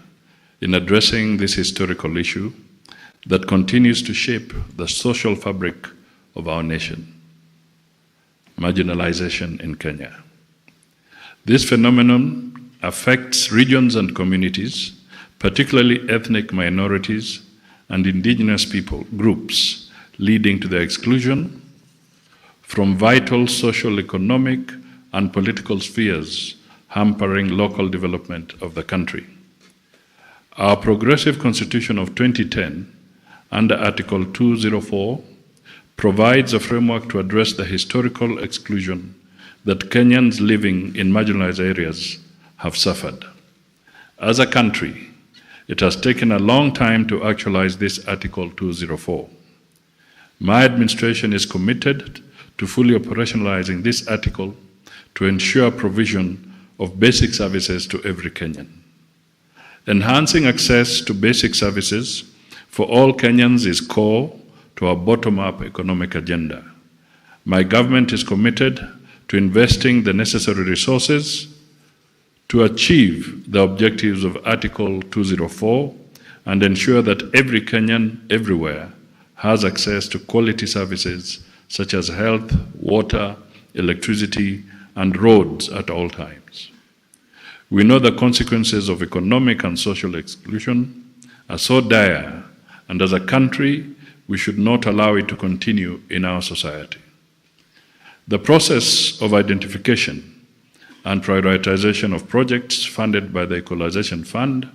in addressing this historical issue that continues to shape the social fabric of our nation: marginalization in Kenya. This phenomenon affects regions and communities, particularly ethnic minorities and indigenous people groups, leading to their exclusion from vital social, economic, and political spheres, hampering local development of the country. Our progressive constitution of 2010, under Article 204, provides a framework to address the historical exclusion that Kenyans living in marginalized areas have suffered. As a country, it has taken a long time to actualize this Article 204. My administration is committed to fully operationalizing this article to ensure provision of basic services to every Kenyan. Enhancing access to basic services for all Kenyans is core to our bottom-up economic agenda. My government is committed to investing the necessary resources to achieve the objectives of Article 204 and ensure that every Kenyan everywhere has access to quality services such as health, water, electricity, and roads at all times. We know the consequences of economic and social exclusion are so dire, and as a country, we should not allow it to continue in our society. The process of identification and prioritization of projects funded by the Equalization Fund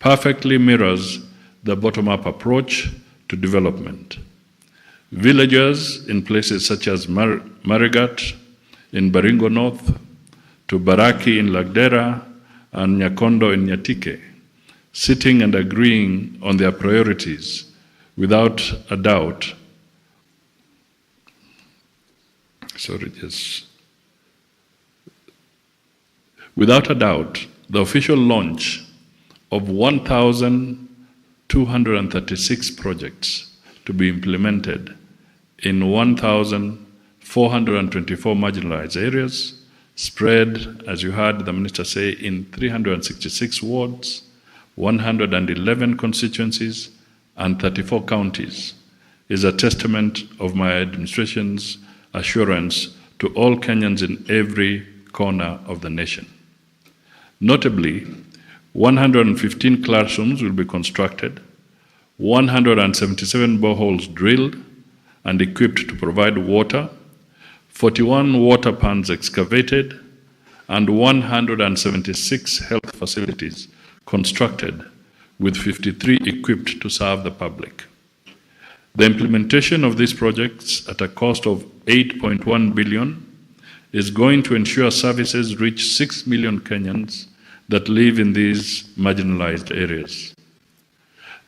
perfectly mirrors the bottom-up approach to development. Villagers in places such as Marigat in Baringo North, to Baraki in Lagdera, and Nyakondo in Nyatike, sitting and agreeing on their priorities without a doubt. Without a doubt, the official launch of 1,236 projects to be implemented in 1,424 marginalized areas, spread, as you heard the minister say, in 366 wards, 111 constituencies, and 34 counties, is a testament of my administration's assurance to all Kenyans in every corner of the nation. Notably, 115 classrooms will be constructed, 177 boreholes drilled and equipped to provide water, 41 water ponds excavated, and 176 health facilities constructed, with 53 equipped to serve the public. The implementation of these projects at a cost of 8.1 billion is going to ensure services reach 6 million Kenyans that live in these marginalized areas.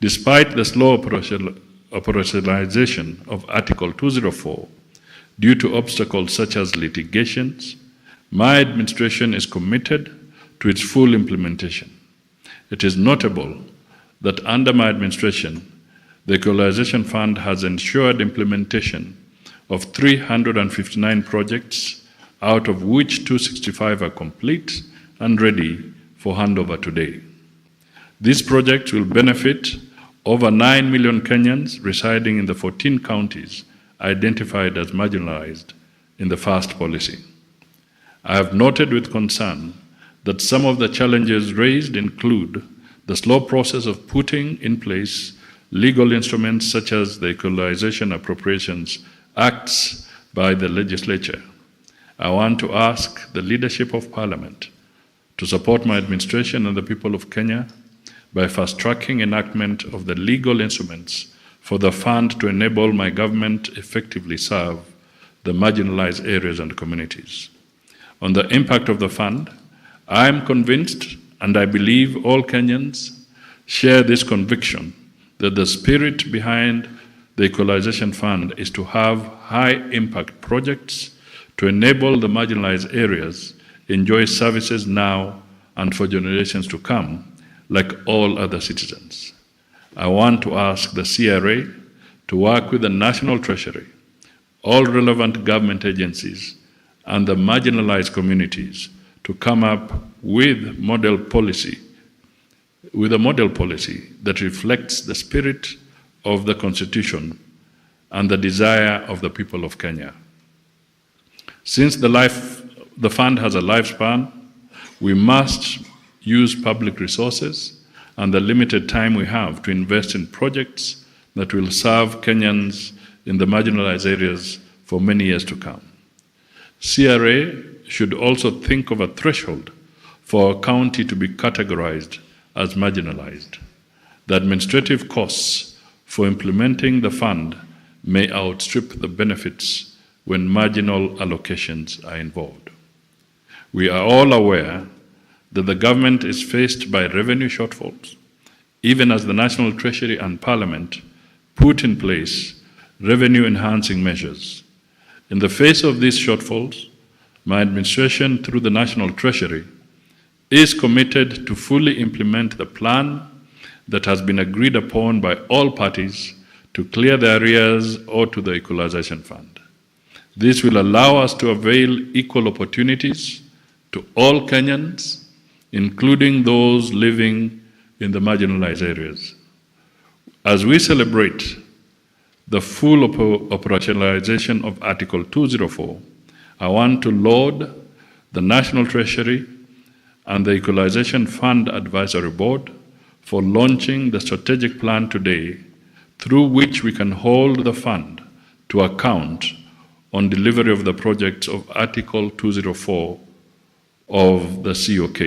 Despite the slow operationalization of Article 204, due to obstacles such as litigations, my administration is committed to its full implementation. It is notable that under my administration, the Equalization Fund has ensured implementation of 359 projects, out of which 265 are complete and ready for handover today. These projects will benefit over 9 million Kenyans residing in the 14 counties identified as marginalized in the first policy. I have noted with concern that some of the challenges raised include the slow process of putting in place legal instruments such as the Equalization Appropriations Acts by the legislature. I want to ask the leadership of Parliament to support my administration and the people of Kenya by fast-tracking enactment of the legal instruments for the fund to enable my government effectively serve the marginalized areas and communities. On the impact of the fund, I am convinced, and I believe all Kenyans share this conviction, that the spirit behind the Equalization Fund is to have high-impact projects to enable the marginalized areas enjoy services now and for generations to come, like all other citizens. I want to ask the CRA to work with the National Treasury, all relevant government agencies, and the marginalized communities to come up with a model policy that reflects the spirit of the Constitution and the desire of the people of Kenya. Since the fund has a lifespan, we must use public resources and the limited time we have to invest in projects that will serve Kenyans in the marginalized areas for many years to come. CRA should also think of a threshold for a county to be categorized as marginalized. The administrative costs for implementing the fund may outstrip the benefits when marginal allocations are involved. We are all aware that the government is faced by revenue shortfalls, even as the National Treasury and Parliament put in place revenue-enhancing measures. In the face of these shortfalls, my administration, through the National Treasury, is committed to fully implement the plan that has been agreed upon by all parties to clear the arrears owed to the Equalization Fund. This will allow us to avail equal opportunities to all Kenyans, including those living in the marginalized areas. As we celebrate the full operationalization of Article 204, I want to laud the National Treasury and the Equalization Fund Advisory Board for launching the strategic plan today, through which we can hold the fund to account on delivery of the projects of Article 204 of the COK.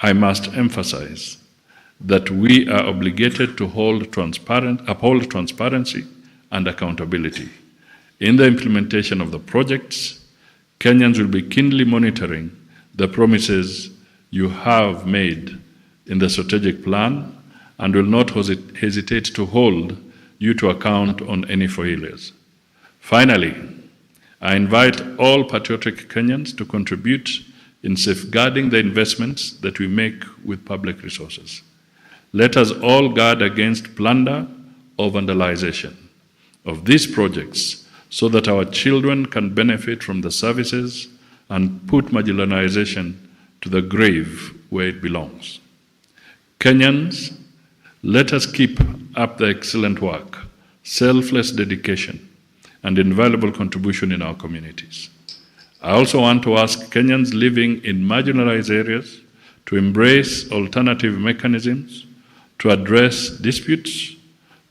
I must emphasize that we are obligated to uphold transparency and accountability. In the implementation of the projects, Kenyans will be keenly monitoring the promises you have made in the strategic plan and will not hesitate to hold you to account on any failures. Finally, I invite all patriotic Kenyans to contribute in safeguarding the investments that we make with public resources. Let us all guard against plunder or vandalization of these projects so that our children can benefit from the services and put marginalization to the grave where it belongs. Kenyans, let us keep up the excellent work, selfless dedication, and invaluable contribution in our communities. I also want to ask Kenyans living in marginalized areas to embrace alternative mechanisms to address disputes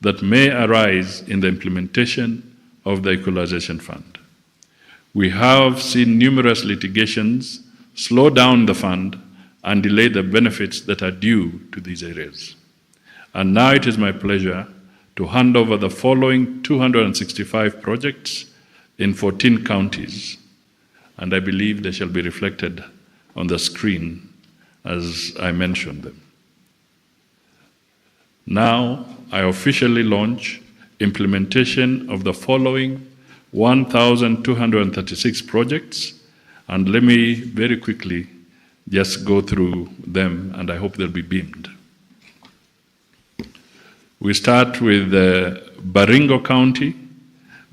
that may arise in the implementation of the Equalization Fund. We have seen numerous litigations slow down the fund and delay the benefits that are due to these areas. And now it is my pleasure to hand over the following 265 projects in 14 counties, and I believe they shall be reflected on the screen as I mention them. Now, I officially launch implementation of the following 1,236 projects, and let me very quickly just go through them, and I hope they'll be beamed. We start with Baringo County.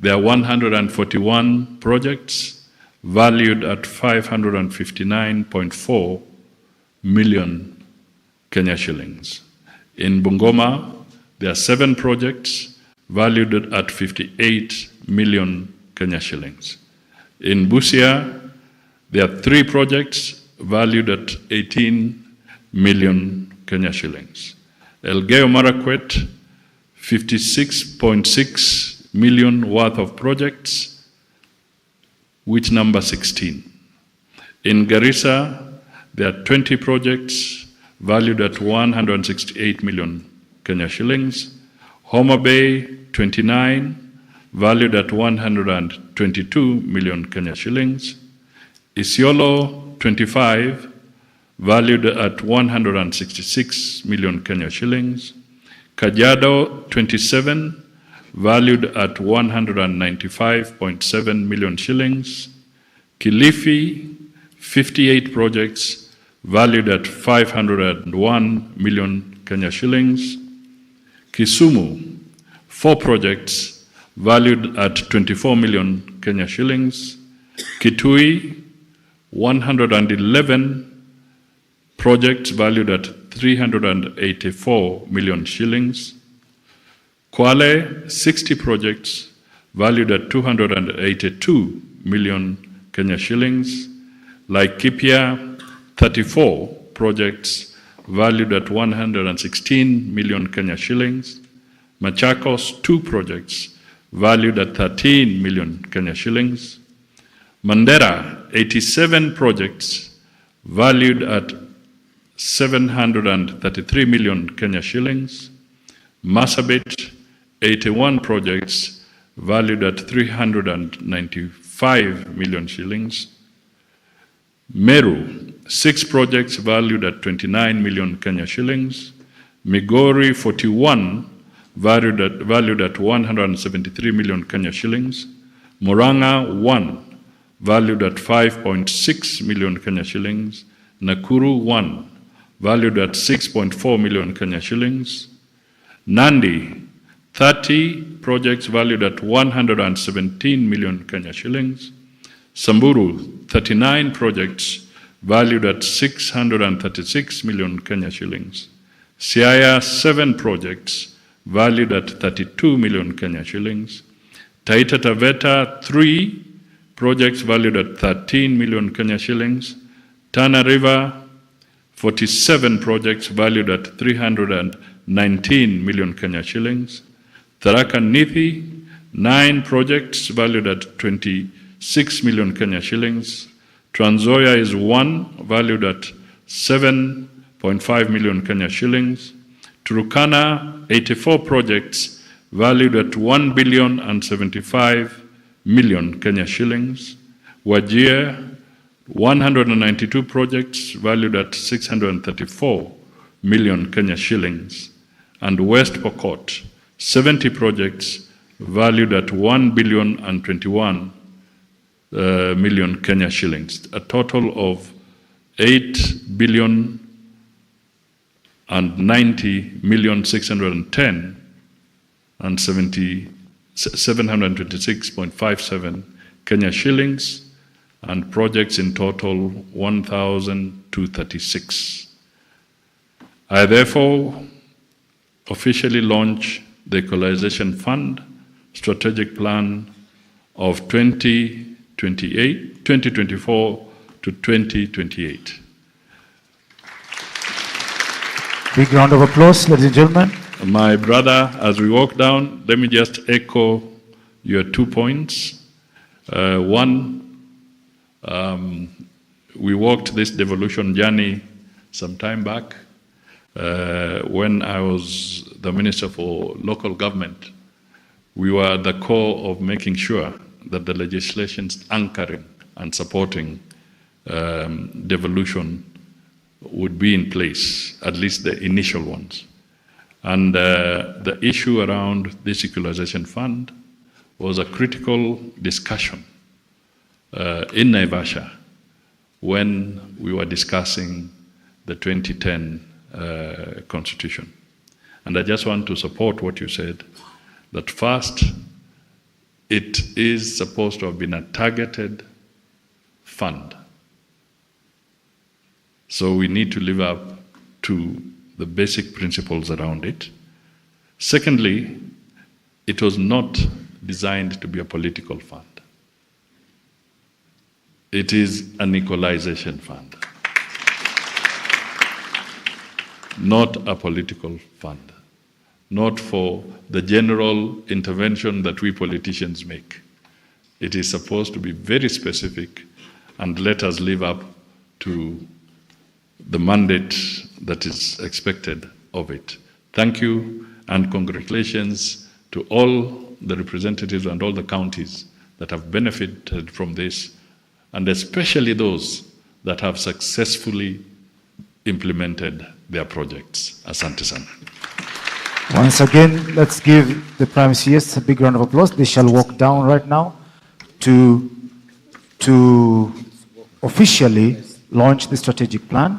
There are 141 projects valued at 559.4 million Kenya shillings. In Bungoma, there are 7 projects valued at 58 million Kenya shillings. In Busia, there are 3 projects valued at 18 million Kenya shillings. Elgeyo Marakwet, 56.6 million worth of projects, which number 16. In Garissa, there are 20 projects valued at 168 million Kenya shillings. Homa Bay, 29, valued at 122 million Kenya shillings. Isiolo, 25, valued at 166 million Kenya shillings. Kajiado, 27, valued at 195.7 million shillings. Kilifi, 58 projects valued at 501 million Kenya shillings. Kisumu, 4 projects valued at 24 million Kenya shillings. Kitui, 111 projects valued at 384 million shillings. Kwale, 60 projects valued at 282 million Kenya shillings. Laikipia, 34 projects valued at 116 million Kenya shillings. Machakos, 2 projects valued at 13 million Kenya shillings. Mandera, 87 projects valued at 733 million Kenya shillings. Marsabit, 81 projects valued at 395 million shillings. Meru, 6 projects valued at 29 million Kenya shillings. Migori, 41, valued at 173 million Kenya shillings. Murang'a, 1, valued at 5.6 million Kenya shillings. Nakuru, 1, valued at 6.4 million Kenya shillings. Nandi, 30 projects valued at 117 million Kenya shillings. Samburu, 39 projects valued at 636 million Kenya shillings. Siaya, 7 projects valued at 32 million Kenya shillings. Taita Taveta, 3 projects valued at 13 million Kenya shillings. Tana River, 47 projects valued at 319 million Kenya shillings. Tharaka Nithi, 9 projects valued at 26 million Kenya shillings. Trans Nzoia is 1, valued at 7.5 million Kenya shillings. Turkana, 84 projects valued at 1 billion and 75 million Kenya shillings. Wajir, 192 projects valued at 634 million Kenya shillings. And West Pokot, 70 projects valued at 1 billion and 21 million Kenya shillings, a total of 8 billion and 90 million 610 and 726.57 Kenya shillings, and projects in total 1,236. I therefore officially launch the Equalization Fund Strategic Plan of 2024 to 2028. Big round of applause, ladies and gentlemen. My brother, as we walk down, let me just echo your 2 points. One, we walked this devolution journey some time back when I was the Minister for Local Government. We were at the core of making sure that the legislations anchoring and supporting devolution would be in place, at least the initial ones. And the issue around this Equalization Fund was a critical discussion in Naivasha when we were discussing the 2010 Constitution. And I just want to support what you said, that first, it is supposed to have been a targeted fund. So we need to live up to the basic principles around it. Secondly, it was not designed to be a political fund. It is an equalization fund, not a political fund, not for the general intervention that we politicians make. It is supposed to be very specific and let us live up to the mandate that is expected of it. Thank you and congratulations to all the representatives and all the counties that have benefited from this, and especially those that have successfully implemented their projects. Asante sana. Once again, let's give the Prime Minister a big round of applause. They shall walk down right now to officially launch the strategic plan.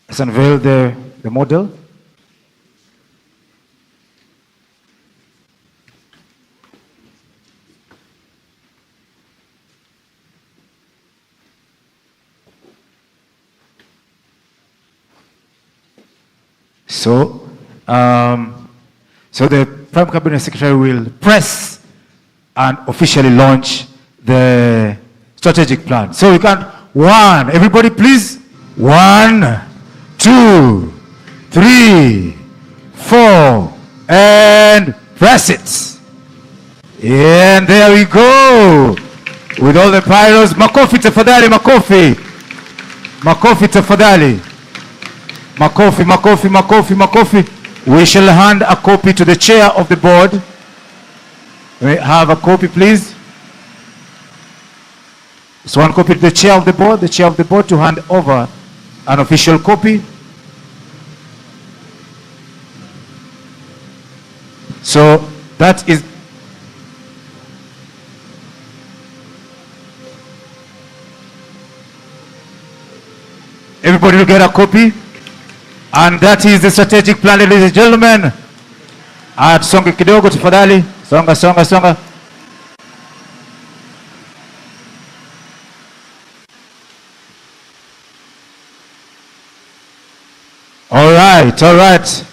Let's unveil the model. So the Prime Cabinet Secretary will press and officially launch the strategic plan. So we can, 1, everybody please, 1, 2, 3, 4, and press it. And there we go. With all the pyros, makofi tafadhali, makofi. Makofi tafadhali. Makofi, makofi, makofi, makofi. We shall hand a copy to the chair of the board. We have a copy, please. So one copy to the chair of the board to hand over an official copy. So that is everybody will get a copy. And that is the strategic plan, ladies and gentlemen. Tusonge kidogo tafadhali. Songa, songa, songa. All right, all right.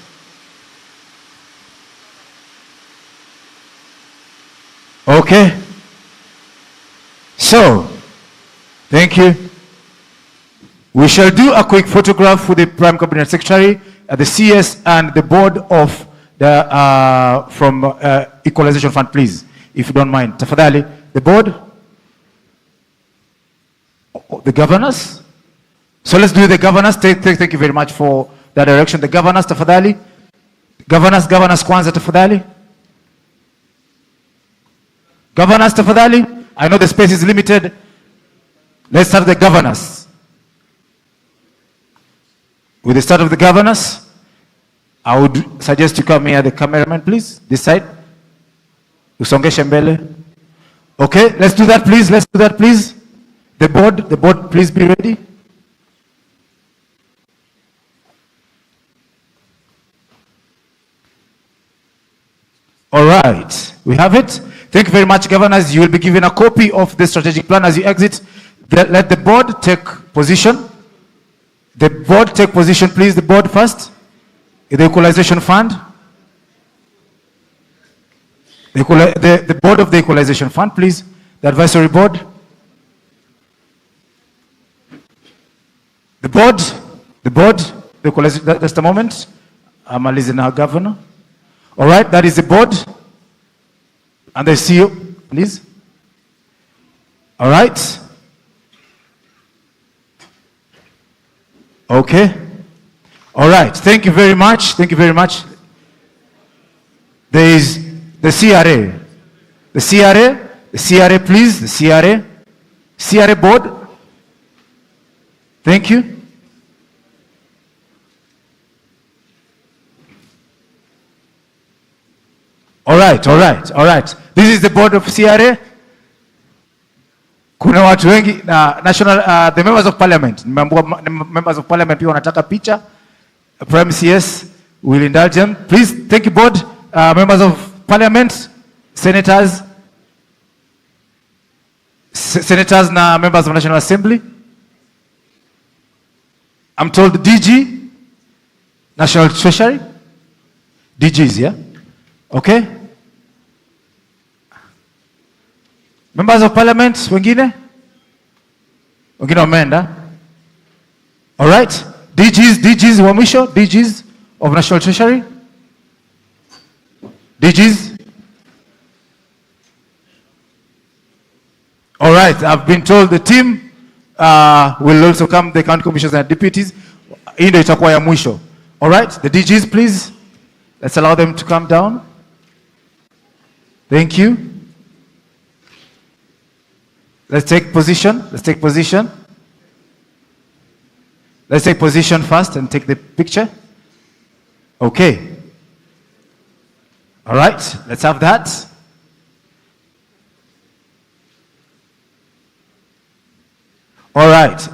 Okay. So, thank you. We shall do a quick photograph with the Prime Cabinet Secretary, the CS, and the board of the from Equalization Fund, please, if you don't mind. Tafadhali, the board, the governors. So let's do the governors. Thank you very much for that direction. The governors, tafadhali. Governors kwanza, tafadhali. Governors, tafadhali. I know the space is limited. Let's start the governors. With the start of the governors, I would suggest you come here, the cameraman, please, this side. Usongeshe mbele. Okay, let's do that, please. Let's do that, please. The board, please be ready. All right, we have it. Thank you very much, governors. You will be given a copy of the strategic plan as you exit. Let the board take position. The board take position, please. The board first. The Equalization Fund. The board of the Equalization Fund, please. The advisory board. The board, the Equalization, just a moment. I'm listening now, Governor. All right, that is the board. And the CEO, please. All right. Okay. All right. Thank you very much. Thank you very much. There is the CRA. The CRA, please. The CRA board. Thank you. All right, all right, all right. This is the board of CRA. Kuna watu wengi na national the members of parliament. Members of parliament pia wanataka picha. Prime CS will indulge them. Please, thank you board, members of parliament, senators na members of National Assembly. I'm told the DG, National Treasury. DGs, yeah? Okay. Members of parliament, wengine wameenda. All right. DGs wa mwisho, DGs of National Treasury. DGs. All right. I've been told the team will also come, the county commissioners and deputies. Hii ndio itakuwa ya mwisho. All right. The DGs, please. Let's allow them to come down. Thank you. Let's take position. Let's take position. Let's take position first and take the picture. Okay. All right. Let's have that. All right.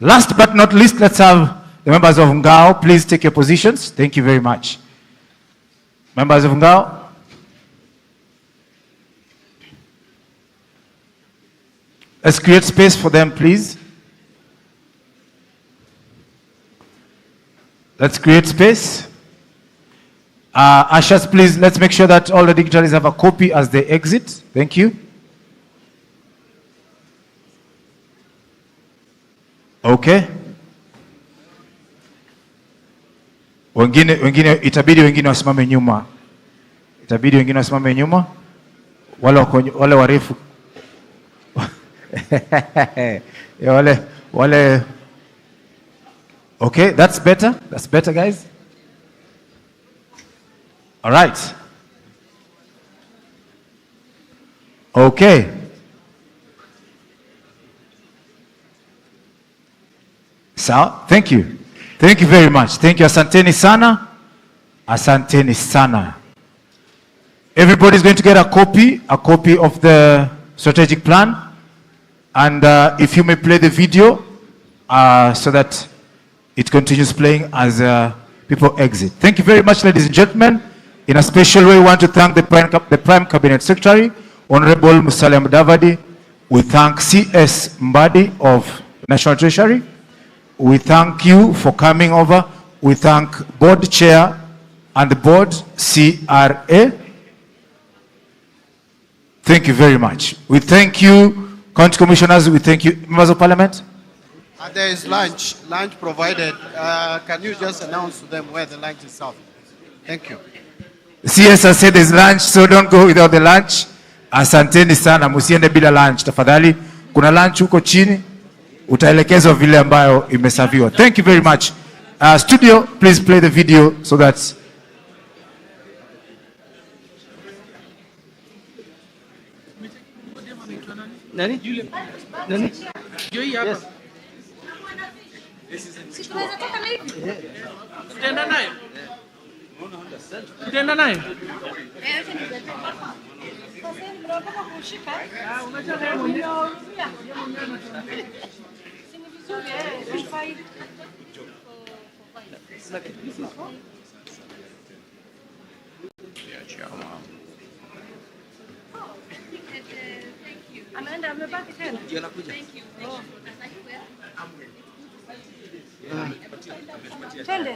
Last but not least, let's have the members of Ngao. Please take your positions. Thank you very much. Members of Ngao. Let's create space for them, please. Let's create space. Ushers, please, let's make sure that all the dignitaries have a copy as they exit. Thank you. Okay. Wengine itabidi wengine wasimame nyuma. Itabidi wengine wasimame nyuma. Wale warefu. Wale. Okay, that's better. That's better, guys. All right. Okay. So, thank you. Thank you very much. Thank you. Asanteni sana. Asanteni sana. Everybody's going to get a copy of the strategic plan. And if you may play the video so that it continues playing as people exit. Thank you very much, ladies and gentlemen. In a special way, we want to thank the Prime Cabinet Secretary, Honorable Musalia Mudavadi. We thank CS Mbadi of National Treasury. We thank you for coming over. We thank Board Chair and the Board CRA. Thank you very much. We thank you, County Commissioners. We thank you, Members of Parliament. There is lunch provided. Can you just announce to them where the lunch is served? Thank you. CS has said there's lunch, so don't go without the lunch. Asanteni sana, musiende bila lunch. Tafadhali, kuna lunch huko chini. Utaelekezwa vile ambayo imesaviwa. Thank you very much. Studio, please play the video so that Nani? Nani? Yes. Tutaenda nayo? Tutaenda nayo? Twende.